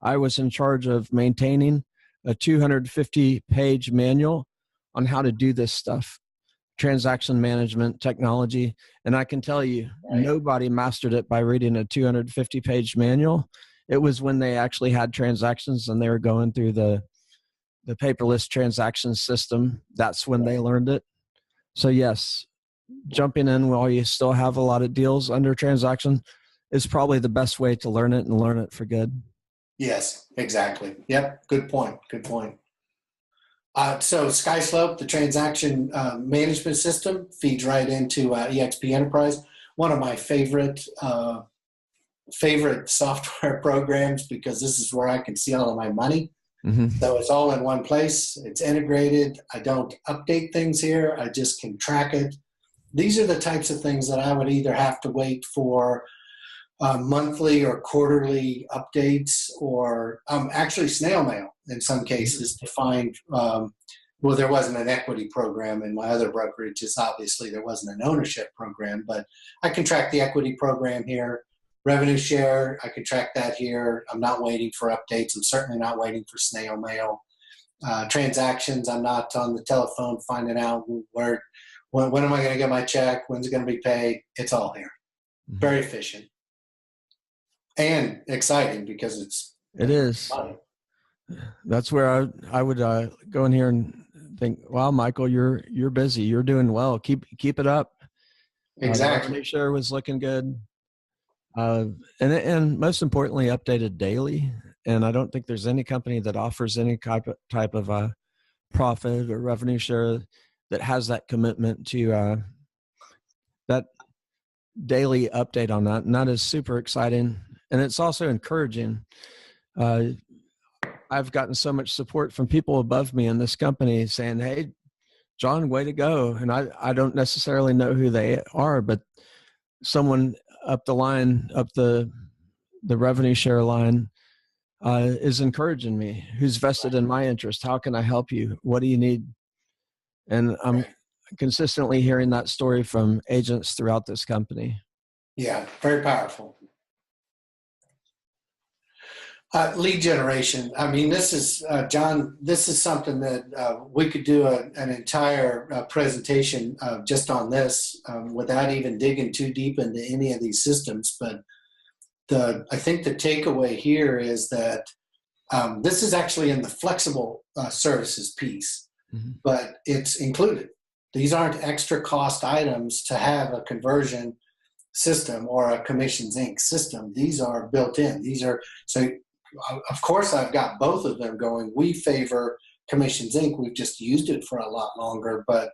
I was in charge of maintaining a 250-page manual on how to do this stuff, transaction management technology. And I can tell you, nobody mastered it by reading a 250-page manual. It was when they actually had transactions and they were going through the paperless transaction system. That's when they learned it. So yes, jumping in while you still have a lot of deals under transaction is probably the best way to learn it, and learn it for good. Yes, exactly. Yep. Good point. So SkySlope, the transaction management system, feeds right into eXp Enterprise. One of my favorite software programs, because this is where I can see all of my money. Mm-hmm. So it's all in one place. It's integrated. I don't update things here. I just can track it. These are the types of things that I would either have to wait for monthly or quarterly updates, or actually snail mail in some cases to find. Well, there wasn't an equity program in my other brokerages. Obviously, there wasn't an ownership program, but I can track the equity program here. Revenue share, I can track that here. I'm not waiting for updates. I'm certainly not waiting for snail mail. Transactions, I'm not on the telephone finding out when am I going to get my check? When's it going to be paid? It's all here. Mm-hmm. Very efficient and exciting, because it is. Money. That's where I would go in here and think, wow, Michael, you're busy. You're doing well. Keep it up. Exactly. Revenue share was looking good. And most importantly, updated daily. And I don't think there's any company that offers any type of profit or revenue share that has that commitment to that daily update on that. And that is super exciting. And it's also encouraging. I've gotten so much support from people above me in this company saying, hey, John, way to go. And I don't necessarily know who they are, but someone up the line, up the revenue share line, is encouraging me, who's vested in my interest. How can I help you? What do you need? And I'm consistently hearing that story from agents throughout this company. Yeah, very powerful. Lead generation. I mean, this is, John, this is something that we could do an entire presentation just on this without even digging too deep into any of these systems. But I think the takeaway here is that this is actually in the flexible services piece, mm-hmm. but it's included. These aren't extra cost items to have a conversion system or a Commissions Inc. system. These are built in. So of course I've got both of them going. We favor Commissions Inc. We've just used it for a lot longer, but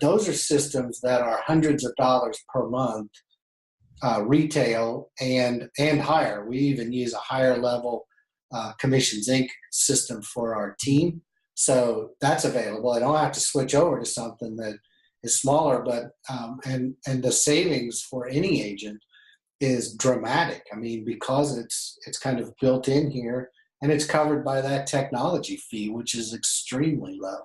those are systems that are hundreds of dollars per month, retail and higher. We even use a higher level Commissions Inc. system for our team. So that's available. I don't have to switch over to something that is smaller, but and the savings for any agent is dramatic. I mean, because it's kind of built in here, and it's covered by that technology fee, which is extremely low.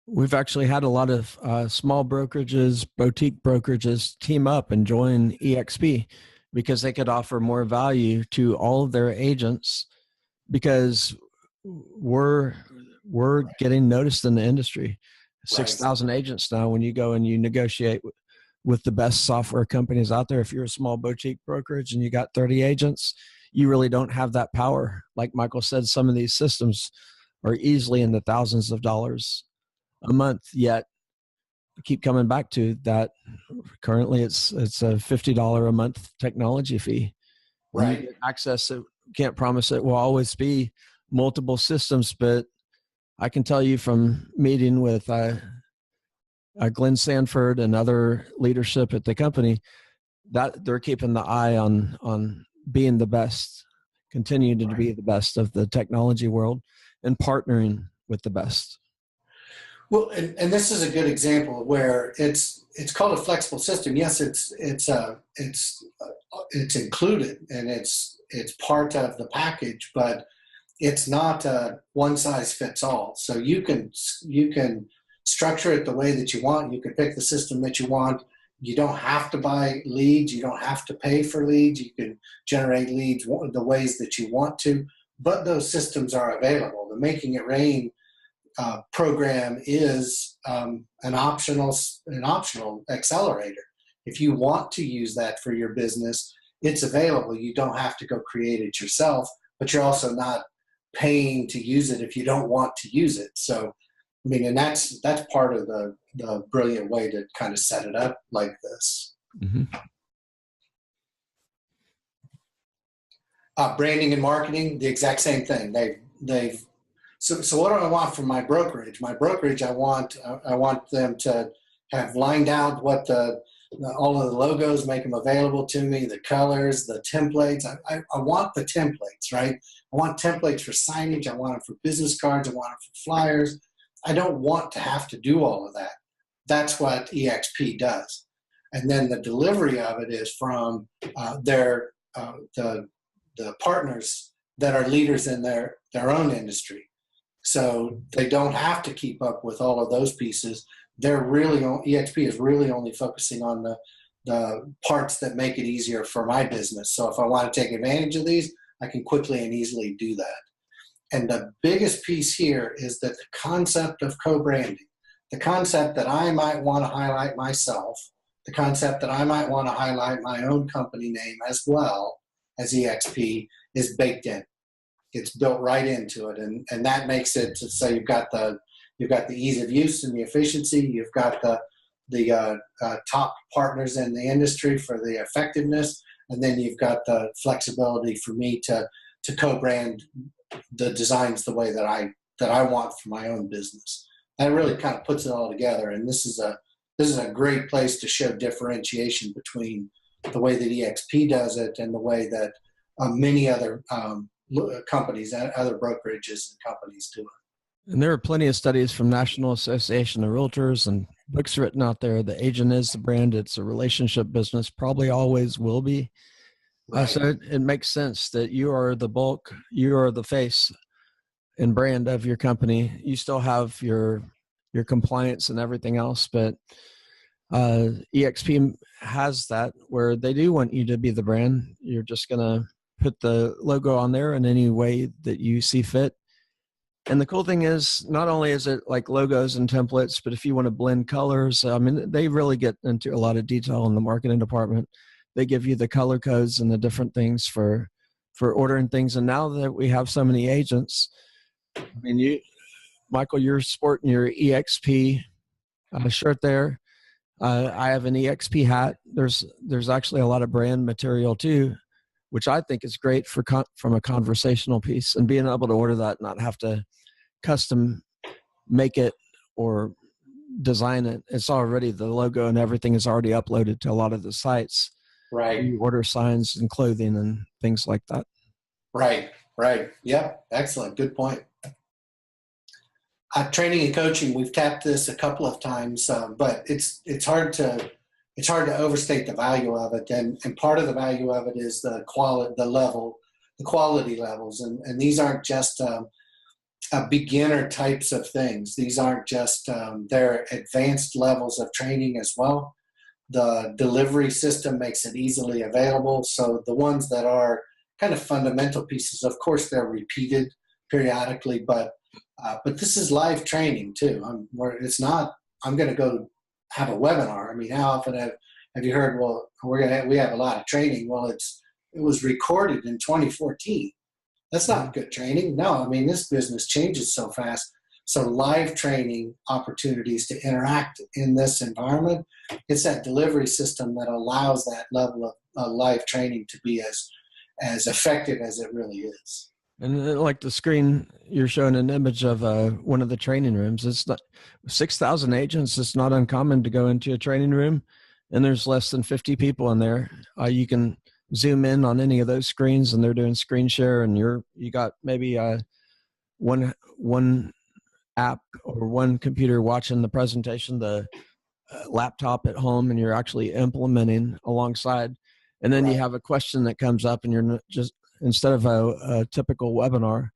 We've actually had a lot of small brokerages, boutique brokerages team up and join eXp because they could offer more value to all of their agents, because we're getting noticed in the industry. 6,000 agents now. When you go and you negotiate with the best software companies out there, if you're a small boutique brokerage and you got 30 agents, you really don't have that power. Like Michael said, some of these systems are easily in the thousands of dollars a month, yet I keep coming back to that. Currently it's a $50 a month technology fee. Right. You get access. It can't promise it will always be multiple systems, but I can tell you from meeting with Glenn Sanford and other leadership at the company that they're keeping the eye on being the best, continuing to be the best of the technology world, and partnering with the best. Well, and this is a good example where it's called a flexible system. Yes, it's included and it's part of the package, but it's not a one size fits all. So you can structure it the way that you want. You can pick the system that you want. You don't have to buy leads. You don't have to pay for leads. You can generate leads the ways that you want to, but those systems are available. The Making It Rain program is an optional accelerator. If you want to use that for your business, it's available. You don't have to go create it yourself, but you're also not paying to use it if you don't want to use it. So, I mean, and that's part of the brilliant way to kind of set it up like this. Mm-hmm. Branding and marketing, the exact same thing. So what do I want from my brokerage? My brokerage, I want them to have lined out what all of the logos, make them available to me, the colors, the templates. I want the templates, right? I want templates for signage. I want them for business cards. I want them for flyers. I don't want to have to do all of that. That's what eXp does. And then the delivery of it is from the partners that are leaders in their own industry. So they don't have to keep up with all of those pieces. eXp is really only focusing on the parts that make it easier for my business. So if I want to take advantage of these, I can quickly and easily do that. And the biggest piece here is that the concept of co-branding, the concept that I might want to highlight myself, the concept that I might want to highlight my own company name as well as eXp, is baked in. It's built right into it, and that makes it so you've got the ease of use and the efficiency. You've got the top partners in the industry for the effectiveness, and then you've got the flexibility for me to co-brand the designs the way that I want for my own business. That really kind of puts it all together, and this is a great place to show differentiation between the way that eXp does it and the way that many other companies, other brokerages and companies do it. And there are plenty of studies from National Association of Realtors and books written out there. The agent is the brand. It's a relationship business, probably always will be. Right. So it makes sense that you are the bulk, you are the face and brand of your company. You still have your compliance and everything else, but eXp has that where they do want you to be the brand. You're just going to put the logo on there in any way that you see fit. And the cool thing is, not only is it like logos and templates, but if you want to blend colors, I mean, they really get into a lot of detail in the marketing department. They give you the color codes and the different things for ordering things. And now that we have so many agents, I mean, Michael, you're sporting your eXp shirt there. I have an eXp hat. There's actually a lot of brand material too, which I think is great from a conversational piece, and being able to order that, not have to custom make it or design it. It's already, the logo and everything is already uploaded to a lot of the sites. Right. You order signs and clothing and things like that. Right. Yeah. Excellent. Good point. Training and coaching, we've tapped this a couple of times, but it's hard to it's hard to overstate the value of it. And part of the value of it is the quality levels. And these aren't just beginner types of things. These aren't just, they're advanced levels of training as well. The delivery system makes it easily available. So the ones that are kind of fundamental pieces, of course, they're repeated periodically, but this is live training too. It's not, I'm going to go have a webinar. I mean, how often have you heard, well, we have a lot of training. Well, it was recorded in 2014. That's not good training. No, I mean, this business changes so fast. So live training opportunities to interact in this environment, it's that delivery system that allows that level of live training to be as effective as it really is. And like the screen, you're showing an image of one of the training rooms. It's not 6,000 agents. It's not uncommon to go into a training room, and there's less than 50 people in there. You can zoom in on any of those screens, and they're doing screen share, and you got maybe one app or one computer watching the presentation, the laptop at home, and you're actually implementing alongside. And then you have a question that comes up, and you're just, instead of a typical webinar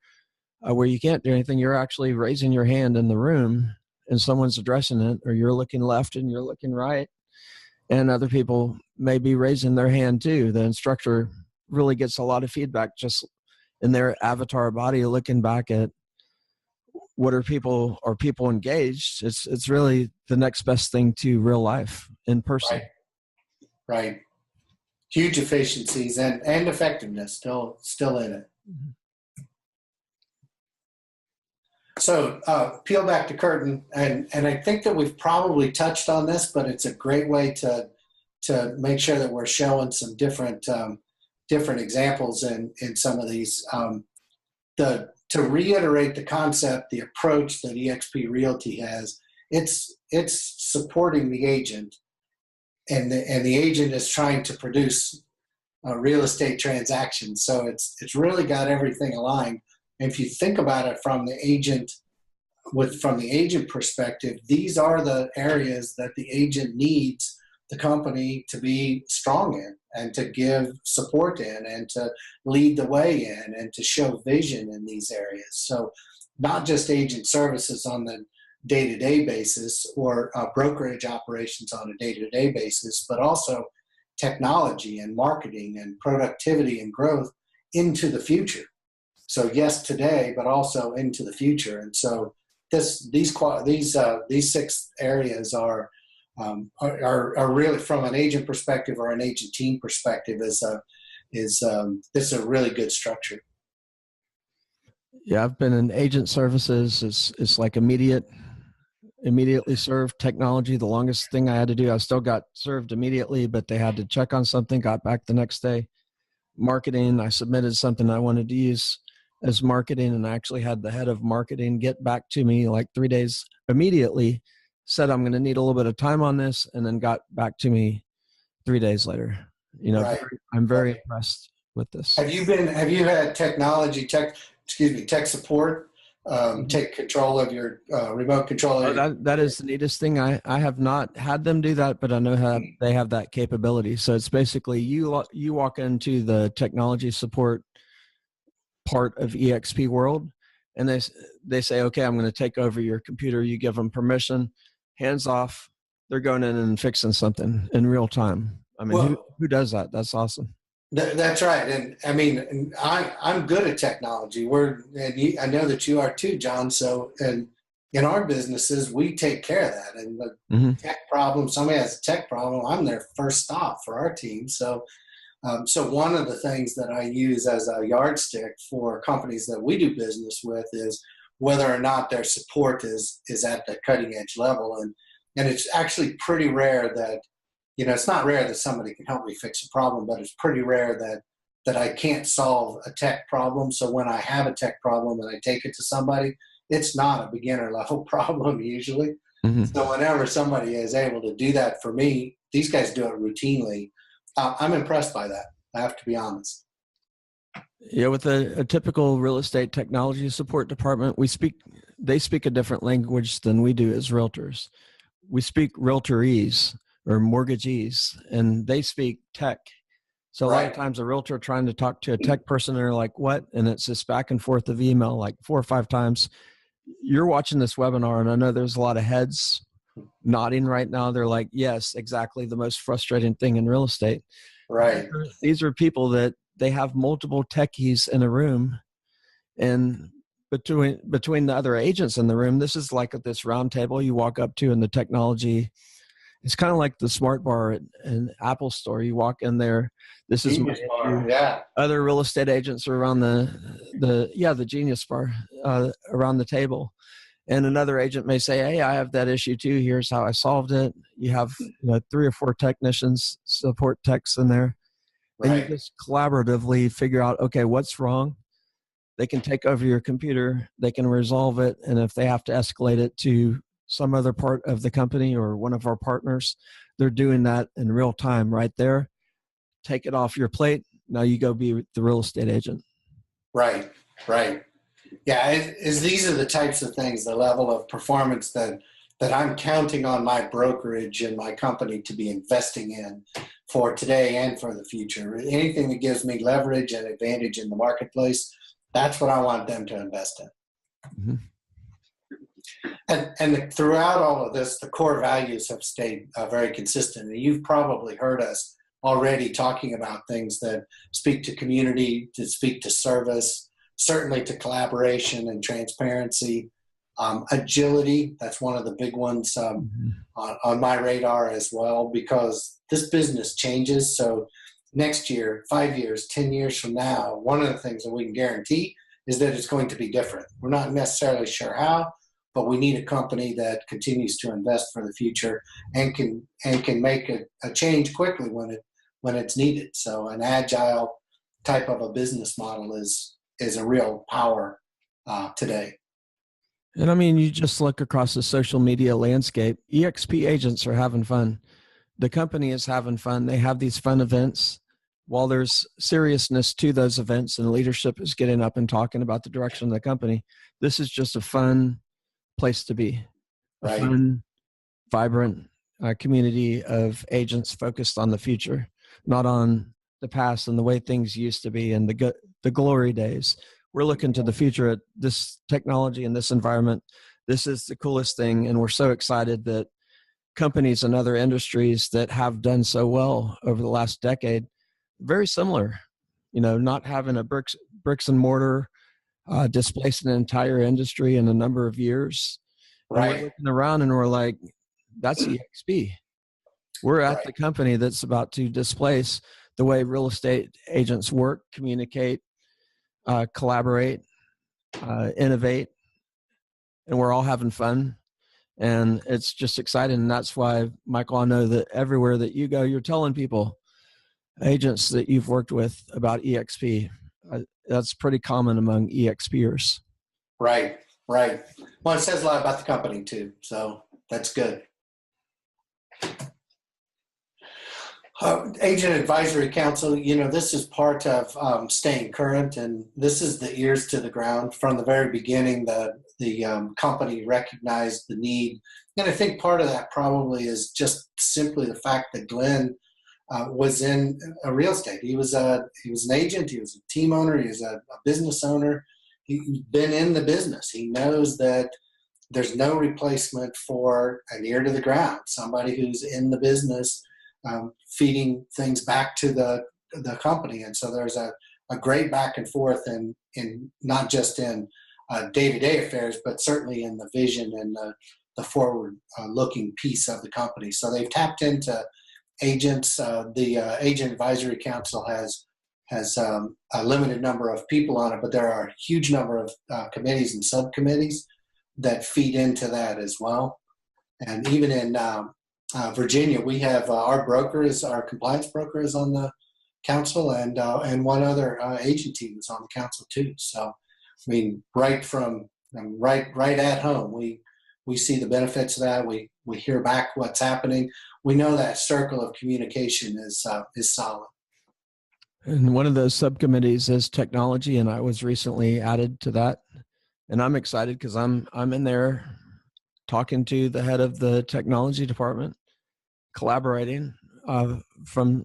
where you can't do anything, you're actually raising your hand in the room and someone's addressing it, or you're looking left and you're looking right, and other people may be raising their hand too. The instructor really gets a lot of feedback just in their avatar body, looking back at are people engaged. It's really the next best thing to real life in person. Right. Huge efficiencies and effectiveness still in it. So peel back the curtain, and I think that we've probably touched on this, but it's a great way to make sure that we're showing some different examples in some of these. To reiterate the concept, the approach that eXp Realty has, it's supporting the agent, and the agent is trying to produce a real estate transaction. So it's really got everything aligned. And if you think about it from the agent perspective, these are the areas that the agent needs the company to be strong in, and to give support in, and to lead the way in, and to show vision in these areas. So not just agent services on the day-to-day basis, or brokerage operations on a day-to-day basis, but also technology and marketing and productivity and growth into the future. So yes, today, but also into the future. And so these 6 areas are really, from an agent perspective or an agent team perspective, is a really good structure. Yeah, I've been in agent services. It's like immediately served technology. The longest thing I had to do, I still got served immediately, but they had to check on something, got back the next day. Marketing, I submitted something I wanted to use as marketing, and I actually had the head of marketing get back to me like 3 days immediately, said I'm going to need a little bit of time on this, and then got back to me 3 days later. I'm very impressed with this. Have you had tech support take control of your remote control? That is the neatest thing. I have not had them do that, but I know they have that capability. So it's basically you walk into the technology support part of eXp World, and they say, okay, I'm going to take over your computer. You give them permission, hands off. They're going in and fixing something in real time. I mean, who does that? That's awesome. That's right. And I mean, I'm good at technology. I know that you are too, John. So, and in our businesses, we take care of that. And the tech problem, somebody has a tech problem, I'm their first stop for our team. So one of the things that I use as a yardstick for companies that we do business with is whether or not their support is at the cutting edge level. And it's actually pretty rare that, it's not rare that somebody can help me fix a problem, but it's pretty rare that I can't solve a tech problem. So when I have a tech problem and I take it to somebody, it's not a beginner level problem usually. Mm-hmm. So whenever somebody is able to do that for me, these guys do it routinely. I'm impressed by that. I have to be honest. Yeah, with a typical real estate technology support department, they speak a different language than we do as realtors. We speak realtorese, or mortgagees, and they speak tech. So a lot of Right. times a realtor trying to talk to a tech person, and they're like, what? And it's this back and forth of email like 4 or 5 times. You're watching this webinar, and I know there's a lot of heads nodding right now. They're like, yes, exactly. The most frustrating thing in real estate. Right. These are people that they have multiple techies in a room, and between the other agents in the room, this is like at this round table you walk up to in the technology. It's kind of like the Smart Bar at an Apple store. You walk in there. This is Genius bar. Yeah. other real estate agents are around the Genius Bar around the table, and another agent may say, "Hey, I have that issue too. Here's how I solved it." You have 3 or 4 technicians, support techs in there, and you Right. just collaboratively figure out, okay, what's wrong. They can take over your computer, they can resolve it, and if they have to escalate it to some other part of the company or one of our partners, they're doing that in real time right there. Take it off your plate. Now you go be the real estate agent. Right. Right. Yeah. These are the types of things, the level of performance that I'm counting on my brokerage and my company to be investing in for today and for the future. Anything that gives me leverage and advantage in the marketplace, that's what I want them to invest in. Mm-hmm. And throughout all of this, the core values have stayed very consistent. And you've probably heard us already talking about things that speak to community, to speak to service, certainly to collaboration and transparency. Agility, that's one of the big ones on my radar as well, because this business changes. So next year, 5 years, 10 years from now, one of the things that we can guarantee is that it's going to be different. We're not necessarily sure how, but we need a company that continues to invest for the future and can make a change quickly when it's needed. So an agile type of a business model is a real power today. And I mean, you just look across the social media landscape, eXp agents are having fun. The company is having fun. They have these fun events. While there's seriousness to those events and leadership is getting up and talking about the direction of the company, this is just a fun place to be. A Right. fun, vibrant community of agents focused on the future, not on the past and the way things used to be and the glory days. We're looking to the future at this technology and this environment. This is the coolest thing, and we're so excited that companies and other industries that have done so well over the last decade, very similar, not having a bricks and mortar displacing an entire industry in a number of years. And Right. we're looking around and we're like, that's eXp. We're at Right. the company that's about to displace the way real estate agents work, communicate, collaborate, innovate, and we're all having fun. And it's just exciting. And that's why, Michael, I know that everywhere that you go, you're telling people, agents that you've worked with about eXp. That's pretty common among eXpers. Right. Right. Well, it says a lot about the company too. So that's good. Agent Advisory Council, this is part of staying current, and this is the ears to the ground. From the very beginning, the company recognized the need, and I think part of that probably is just simply the fact that Glenn was in real estate. He was an agent, he was a team owner, he was a business owner. He's been in the business. He knows that there's no replacement for an ear to the ground, somebody who's in the business. Feeding things back to the company. And so there's a great back and forth in not just in day-to-day affairs, but certainly in the vision and the forward looking piece of the company. So they've tapped into agents. The Agent Advisory Council has a limited number of people on it, but there are a huge number of committees and subcommittees that feed into that as well. And even in Virginia, we have our compliance broker is on the council, and one other agent team is on the council too. So, I mean, right at home, we see the benefits of that. We hear back what's happening. We know that circle of communication is solid. And one of those subcommittees is technology, and I was recently added to that, and I'm excited because I'm in there talking to the head of the technology department, collaborating from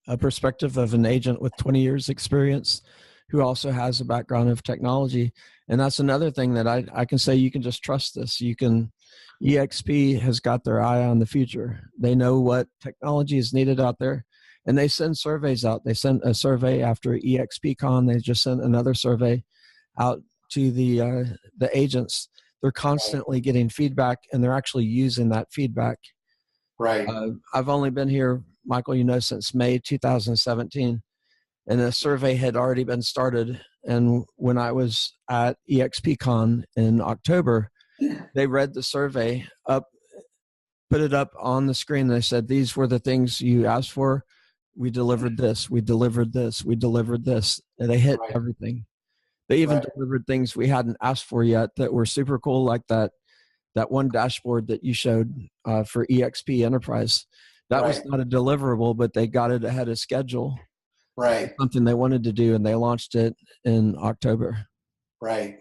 a perspective of an agent with 20 years experience who also has a background of technology. And that's another thing that I can say, you can just trust this. eXp has got their eye on the future. They know what technology is needed out there, and they send surveys out. They sent a survey after eXpCon. They just sent another survey out to the agents. They're constantly getting feedback, and they're actually using that feedback. Right. I've only been here, Michael, since May 2017, and the survey had already been started. And when I was at eXpCon in October, they read the survey up, put it up on the screen. They said, these were the things you asked for. We delivered this. We delivered this. We delivered this. And they hit everything. They even delivered things we hadn't asked for yet that were super cool, like that one dashboard that you showed for eXp Enterprise. That was not a deliverable, but they got it ahead of schedule. Right. Something they wanted to do, and they launched it in October. Right.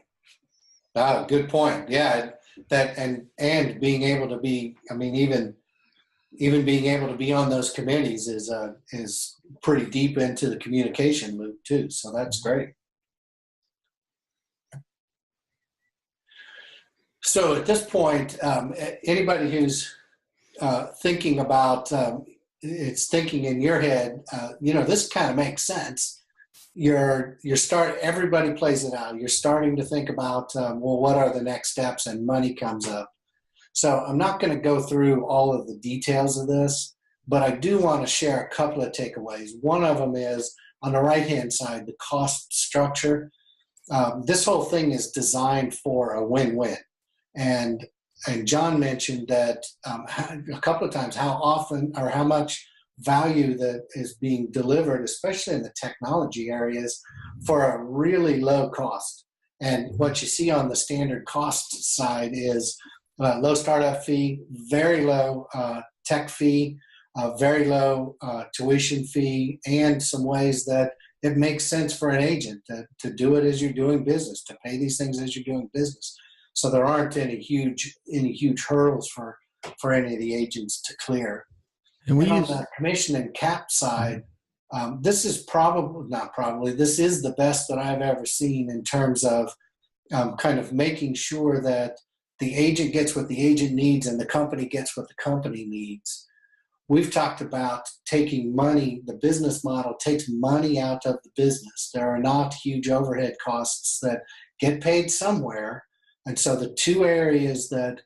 Oh, good point. Yeah, that and being able to be, even being able to be on those committees is pretty deep into the communication loop too. So that's great. So at this point, anybody who's thinking about it's thinking in your head, this kind of makes sense. Everybody plays it out. You're starting to think about, what are the next steps, and money comes up. So I'm not going to go through all of the details of this, but I do want to share a couple of takeaways. One of them is on the right-hand side, the cost structure. This whole thing is designed for a win-win. And John mentioned that a couple of times, how often or how much value that is being delivered, especially in the technology areas, for a really low cost. And what you see on the standard cost side is low startup fee, very low tech fee, very low tuition fee, and some ways that it makes sense for an agent to do it as you're doing business, to pay these things as you're doing business. So there aren't any huge hurdles for any of the agents to clear. And on the commission and cap side, this is this is the best that I've ever seen in terms of kind of making sure that the agent gets what the agent needs and the company gets what the company needs. We've talked about taking money, the business model takes money out of the business. There are not huge overhead costs that get paid somewhere. And so the two areas that,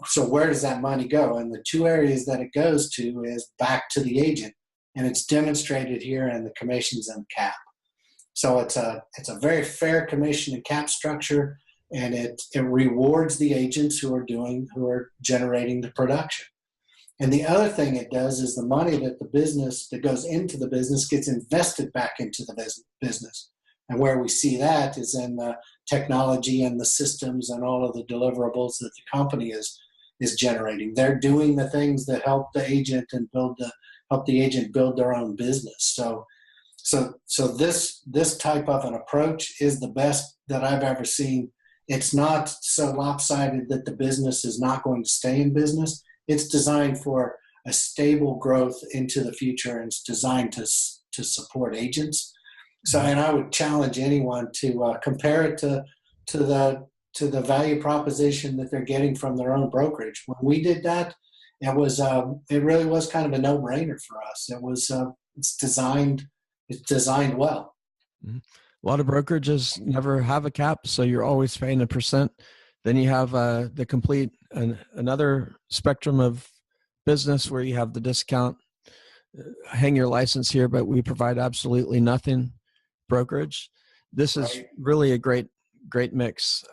so where does that money go? And the two areas that it goes to is back to the agent. And it's demonstrated here in the commissions and cap. So it's a very fair commission and cap structure, and it rewards the agents who are generating the production. And the other thing it does is the money that goes into the business gets invested back into the business. And where we see that is in the technology and the systems and all of the deliverables that the company is generating. They're doing the things that help the agent and help the agent build their own business. So this type of an approach is the best that I've ever seen. It's not so lopsided that the business is not going to stay in business. It's designed for a stable growth into the future, and it's designed to support agents. So, and I would challenge anyone to compare it to the value proposition that they're getting from their own brokerage. When we did that, it really was kind of a no-brainer for us. It's designed well. Mm-hmm. A lot of brokerages never have a cap, so you're always paying a percent. Then you have the complete another spectrum of business where you have the discount, hang your license here, but we provide absolutely nothing brokerage. This is really a great mix.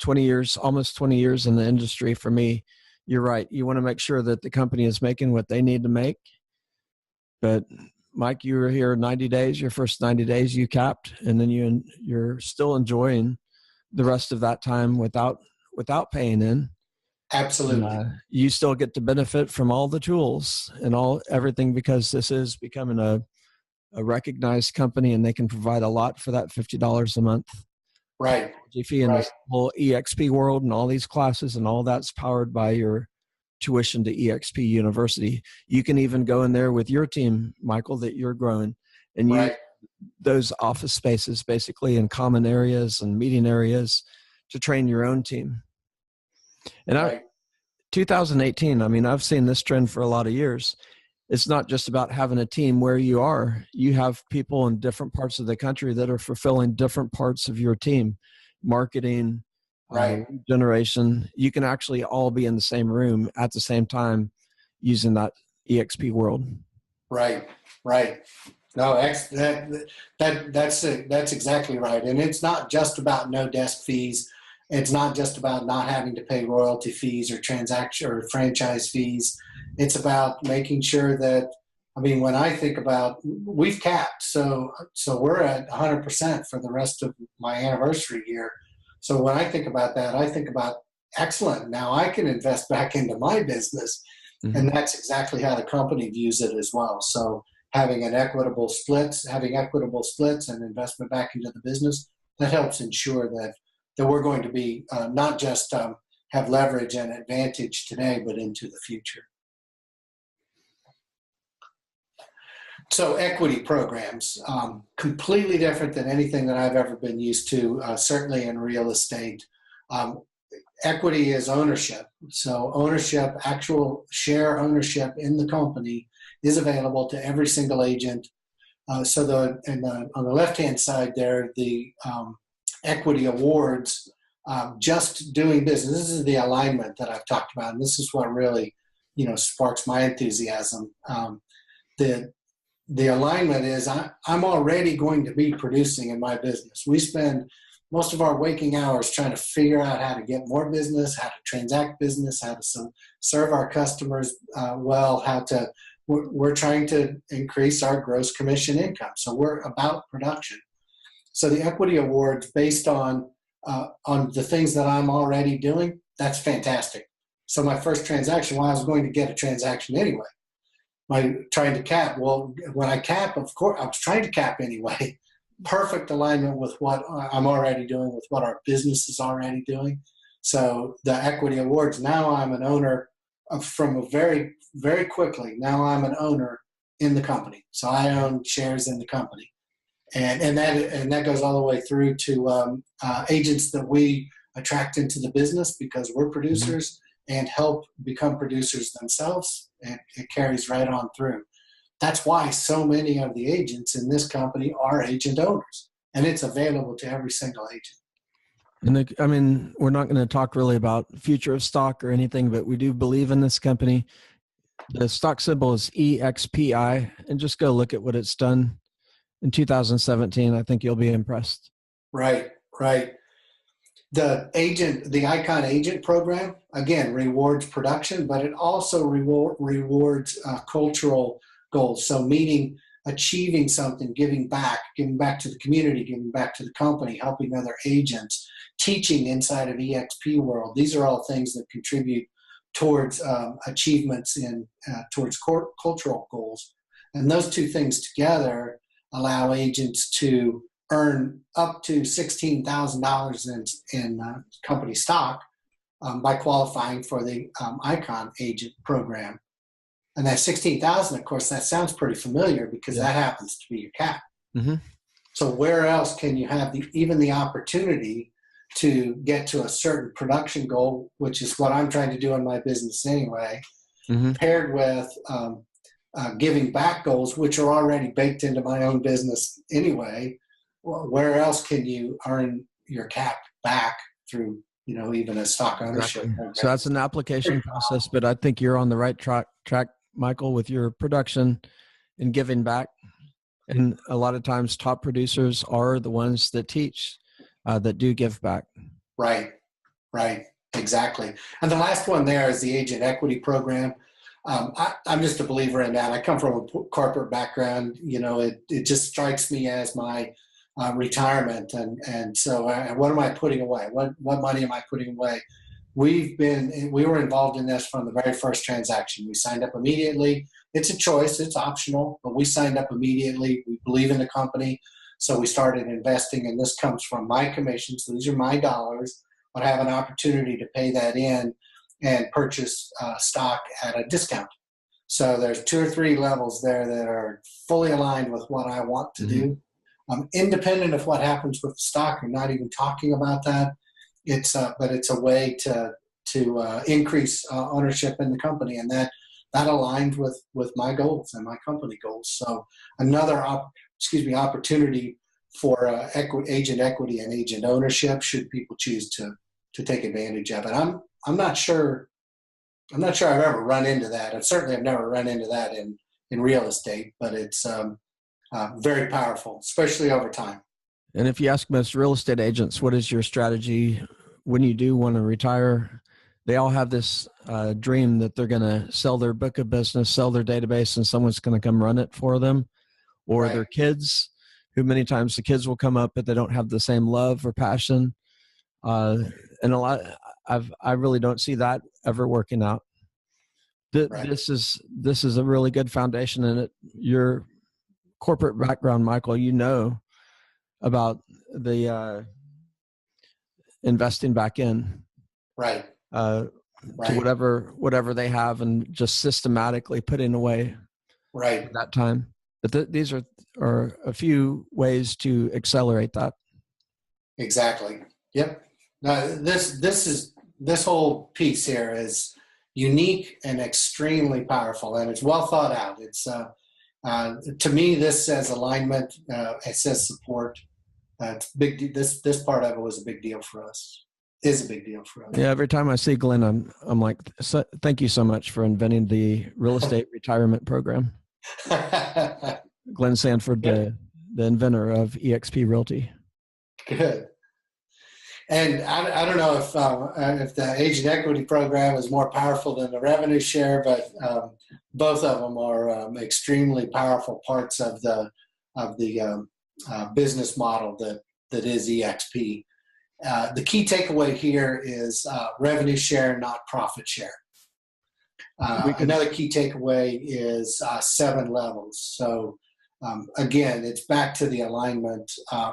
20 years, almost 20 years in the industry for me. You're right. You want to make sure that the company is making what they need to make. But Mike, you were here 90 days, your first 90 days you capped, and then you're still enjoying the rest of that time without paying in. Absolutely. And, you still get to benefit from all the tools and everything, because this is becoming a recognized company, and they can provide a lot for that $50 a month. Right. Fee in this whole eXp world, and all these classes and all that's powered by your tuition to eXp University. You can even go in there with your team, Michael, that you're growing, and use Right. those office spaces basically in common areas and meeting areas to train your own team. And 2018, I mean, I've seen this trend for a lot of years. It's not just about having a team where you are. You have people in different parts of the country that are fulfilling different parts of your team. Marketing, Right. generation. You can actually all be in the same room at the same time using that eXp world. Right. Right. No, that's exactly right. And it's not just about no desk fees. It's not just about not having to pay royalty fees or transaction or franchise fees. It's about making sure that, I mean, when I think about, we've capped, so we're at 100% for the rest of my anniversary year. So when I think about that, I think about, excellent, now I can invest back into my business. Mm-hmm. And that's exactly how the company views it as well. So having equitable splits and investment back into the business, that helps ensure that we're going to be not just have leverage and advantage today, but into the future. So equity programs, completely different than anything that I've ever been used to, certainly in real estate. Equity is ownership. So ownership, actual share ownership in the company is available to every single agent. So on the left-hand side there, the equity awards, just doing business. This is the alignment that I've talked about, and this is what really, sparks my enthusiasm. The alignment is I'm already going to be producing in my business. We spend most of our waking hours trying to figure out how to get more business, how to transact business, how to serve our customers well, we're trying to increase our gross commission income. So we're about production. So the equity awards based on the things that I'm already doing, that's fantastic. So my first transaction, I was going to get a transaction anyway. By trying to cap, well, when I cap, of course, I was trying to cap anyway. Perfect alignment with what I'm already doing, with what our business is already doing. So the equity awards, now I'm an owner from a very, very quickly, now I'm an owner in the company. So I own shares in the company. And that goes all the way through to agents that we attract into the business because we're producers and help become producers themselves. And it carries right on through. That's why so many of the agents in this company are agent owners, and it's available to every single agent. And we're not going to talk really about future of stock or anything, but we do believe in this company. The stock symbol is EXPI, and just go look at what it's done in 2017. I think you'll be impressed. Right. The Icon Agent program, again, rewards production, but it also rewards cultural goals. So meaning achieving something, giving back to the community, giving back to the company, helping other agents, teaching inside of eXp world. These are all things that contribute towards achievements towards cultural goals. And those two things together allow agents to earn up to $16,000 in company stock by qualifying for the Icon Agent program. And that $16,000, of course, that sounds pretty familiar because that happens to be your cap. Mm-hmm. So where else can you have even the opportunity to get to a certain production goal, which is what I'm trying to do in my business anyway, paired with giving back goals, which are already baked into my own business anyway. Well, where else can you earn your cap back through, even a stock ownership? Exactly. So that's an application process, but I think you're on the right track, Michael, with your production and giving back. And a lot of times top producers are the ones that teach, that do give back. Right. Exactly. And the last one there is the Agent Equity Program. I'm just a believer in that. I come from a corporate background. It just strikes me as my retirement. And so what am I putting away? What money am I putting away? We were involved in this from the very first transaction. We signed up immediately. It's a choice, it's optional, but we signed up immediately. We believe in the company. So we started investing, and this comes from my commissions. So these are my dollars, but I have an opportunity to pay that in and purchase stock at a discount. So there's 2 or 3 levels there that are fully aligned with what I want to do. Independent of what happens with the stock, I'm not even talking about that. But it's a way to increase ownership in the company, and that aligned with my goals and my company goals. So another opportunity for agent equity and agent ownership, should people choose to take advantage of it. I'm not sure I've ever run into that. I've never run into that in real estate, but it's very powerful, especially over time. And if you ask most real estate agents, what is your strategy when you do want to retire? They all have this dream that they're going to sell their book of business, sell their database, and someone's going to come run it for them, or their kids, who many times the kids will come up, but they don't have the same love or passion. And I really don't see that ever working out. This is a really good foundation in it. Your corporate background, Michael, about the investing back in to whatever they have, and just systematically putting away at that time. But these are a few ways to accelerate that. Exactly. Yep. Now, this whole piece here is unique and extremely powerful, and it's well thought out. It's to me, this says alignment. It says support. It's big. This part of it was a big deal for us. Is a big deal for us. Yeah. Every time I see Glenn, I'm like, thank you so much for inventing the real estate retirement program. Glenn Sanford, the inventor of eXp Realty. Good. And I don't know if the agent equity program is more powerful than the revenue share, but both of them are extremely powerful parts of the business model that is eXp. The key takeaway here is revenue share, not profit share. Another key takeaway is 7 levels. So again, it's back to the alignment.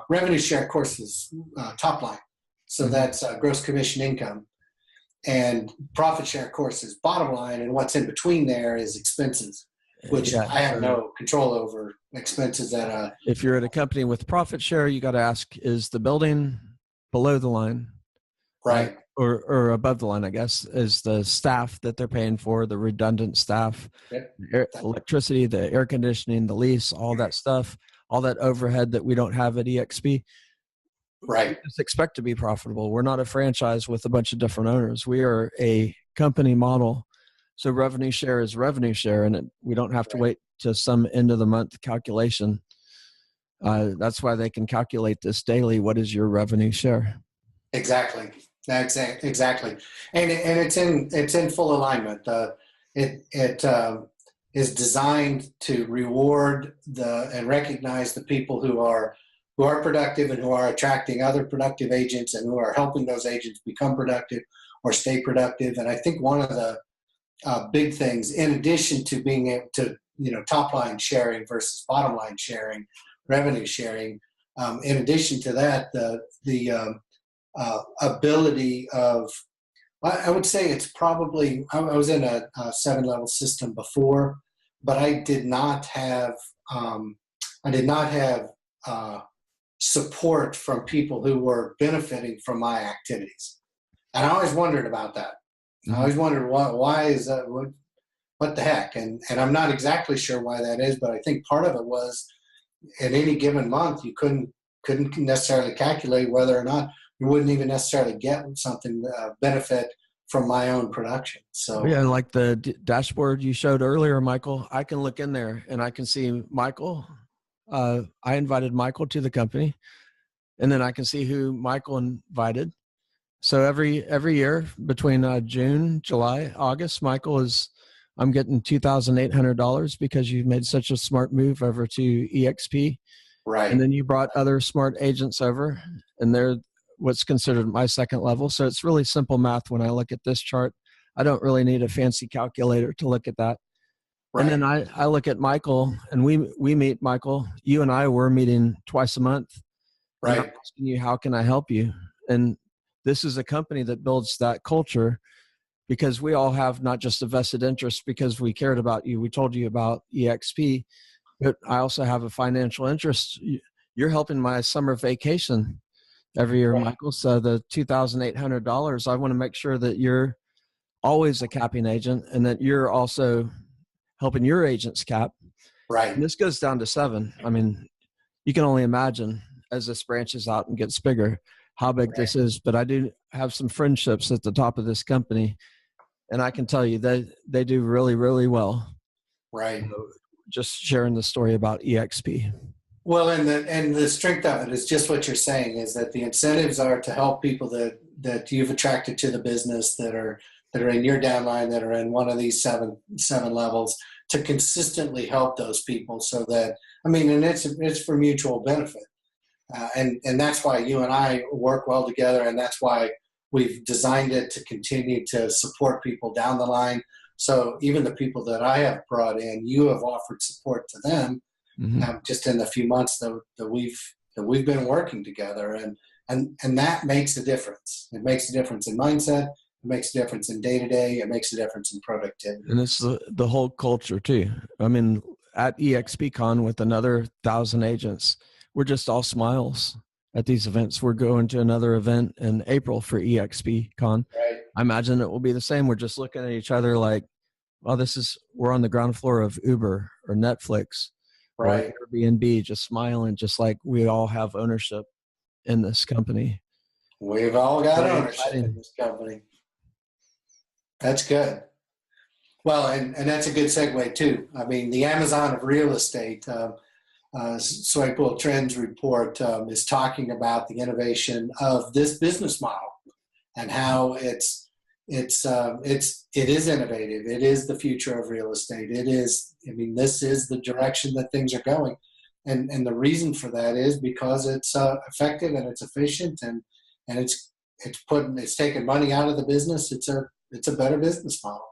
Revenue share, of course, is top line. So that's gross commission income. And profit share, of course, is bottom line. And what's in between there is expenses, which I have no control over. Expenses that if you're at a company with profit share, you got to ask, is the building below the line? Right. Or above the line, I guess, is the staff that they're paying for, the redundant staff, electricity, the air conditioning, the lease, all that stuff, all that overhead that we don't have at eXp. Right. We just expect to be profitable. We're not a franchise with a bunch of different owners. We are a company model. So revenue share is revenue share, and we don't have to wait to some end of the month calculation. That's why they can calculate this daily. What is your revenue share? Exactly. Exactly. And it's in full alignment. It is designed to reward and recognize the people who are productive and who are attracting other productive agents and who are helping those agents become productive or stay productive. And I think one of the big things, in addition to being able to, top line sharing versus bottom line sharing, revenue sharing, in addition to that, the ability of, I would say it's probably, I was in a 7-level system before, but I did not have support from people who were benefiting from my activities. And I always wondered about that. I always wondered why is that, what the heck? And I'm not exactly sure why that is, but I think part of it was in any given month, you couldn't necessarily calculate whether or not you wouldn't even necessarily get something benefit from my own production. So yeah, like the dashboard you showed earlier, Michael, I can look in there and I can see Michael. I invited Michael to the company, and then I can see who Michael invited. So every year between June, July, August, I'm getting $2,800 because you made such a smart move over to eXp. Right. And then you brought other smart agents over, and they're what's considered my second level. So it's really simple math when I look at this chart. I don't really need a fancy calculator to look at that. Right. And then I look at Michael, and we meet Michael. You and I were meeting twice a month. Right. And I'm asking you, how can I help you? And this is a company that builds that culture, because we all have not just a vested interest because we cared about you. We told you about eXp, but I also have a financial interest. You're helping my summer vacation every year, Right. Michael. So the $2,800, I want to make sure that you're always a capping agent and that you're also helping your agents cap. Right. And this goes down to 7. I mean, you can only imagine as this branches out and gets bigger, how big this is. But I do have some friendships at the top of this company, and I can tell you they do really, really well. Right. So just sharing the story about eXp. Well, and the strength of it is just what you're saying, is that the incentives are to help people that you've attracted to the business, that are in your downline, that are in one of these seven levels, to consistently help those people, so that, I mean, and it's for mutual benefit. And that's why you and I work well together, and that's why we've designed it to continue to support people down the line. So even the people that I have brought in, you have offered support to them, just in the few months that we've been working together, and that makes a difference. It makes a difference in mindset. It makes a difference in day to day. It makes a difference in productivity. And it's the whole culture too. I mean, at eXpCon with another 1,000 agents, we're just all smiles at these events. We're going to another event in April for eXpCon. Right. I imagine it will be the same. We're just looking at each other like, well, we're on the ground floor of Uber or Netflix, right, or Airbnb, just smiling, just like we all have ownership in this company. We've all got Very ownership exciting. in this company. That's good. Well, and that's a good segue too. I mean, the Amazon of real estate, Swaypool Trends report is talking about the innovation of this business model and how it is innovative. It is the future of real estate. It is. I mean, this is the direction that things are going, and the reason for that is because it's effective and it's efficient, and it's taking money out of the business. It's a better business model.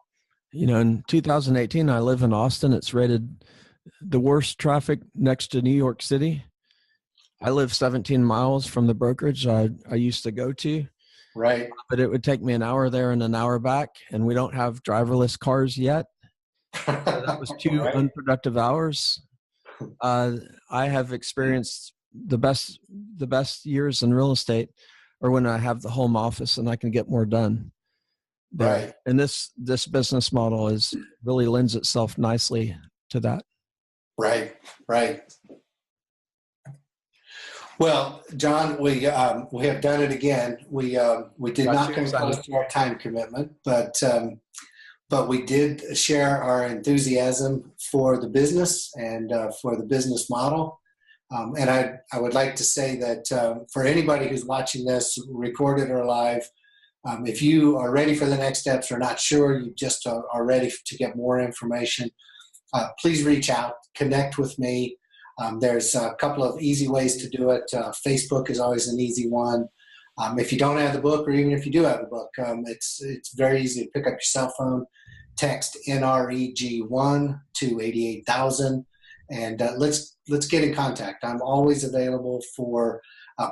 You know, in 2018, I live in Austin. It's rated the worst traffic next to New York City. I live 17 miles from the brokerage I used to go to. Right. But it would take me an hour there and an hour back, and we don't have driverless cars yet. So that was 2 Right. unproductive hours. I have experienced the best years in real estate are when I have the home office and I can get more done there. Right. And this business model really lends itself nicely to that. Right. Right. Well, John, we have done it again. We did not come close to our time commitment, but we did share our enthusiasm for the business and for the business model. And I would like to say that for anybody who's watching this, recorded or live, if you are ready for the next steps or not sure, you just are ready to get more information, please reach out, connect with me. There's a couple of easy ways to do it. Facebook is always an easy one. If you don't have the book, or even if you do have the book, it's very easy to pick up your cell phone, text NREG1 to 88,000, and let's get in contact. I'm always available for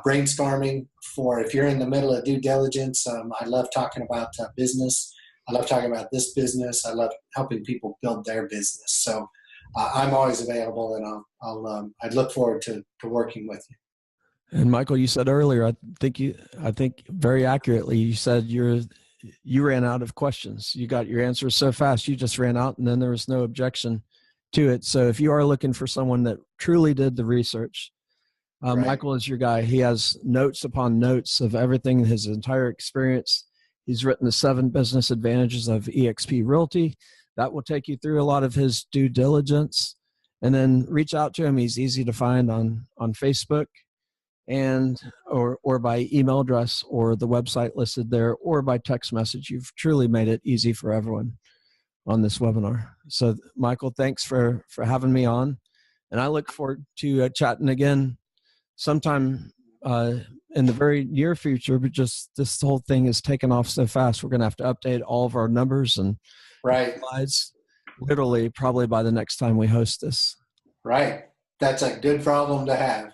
brainstorming. For if you're in the middle of due diligence, I love talking about business. I love talking about this business. I love helping people build their business. So I'm always available, and I'd look forward to working with you. And Michael, you said earlier, I think very accurately, you said you ran out of questions. You got your answers so fast, you just ran out, and then there was no objection to it. So if you are looking for someone that truly did the research, Right. Michael is your guy. He has notes upon notes of everything, his entire experience. He's written the 7 business advantages of eXp Realty. That will take you through a lot of his due diligence. And then reach out to him. He's easy to find on Facebook, and or by email address or the website listed there, or by text message. You've truly made it easy for everyone on this webinar. So Michael, thanks for having me on. And I look forward to chatting again sometime in the very near future, but just this whole thing is taken off so fast. We're going to have to update all of our numbers and Right. slides literally probably by the next time we host this. Right. That's a good problem to have.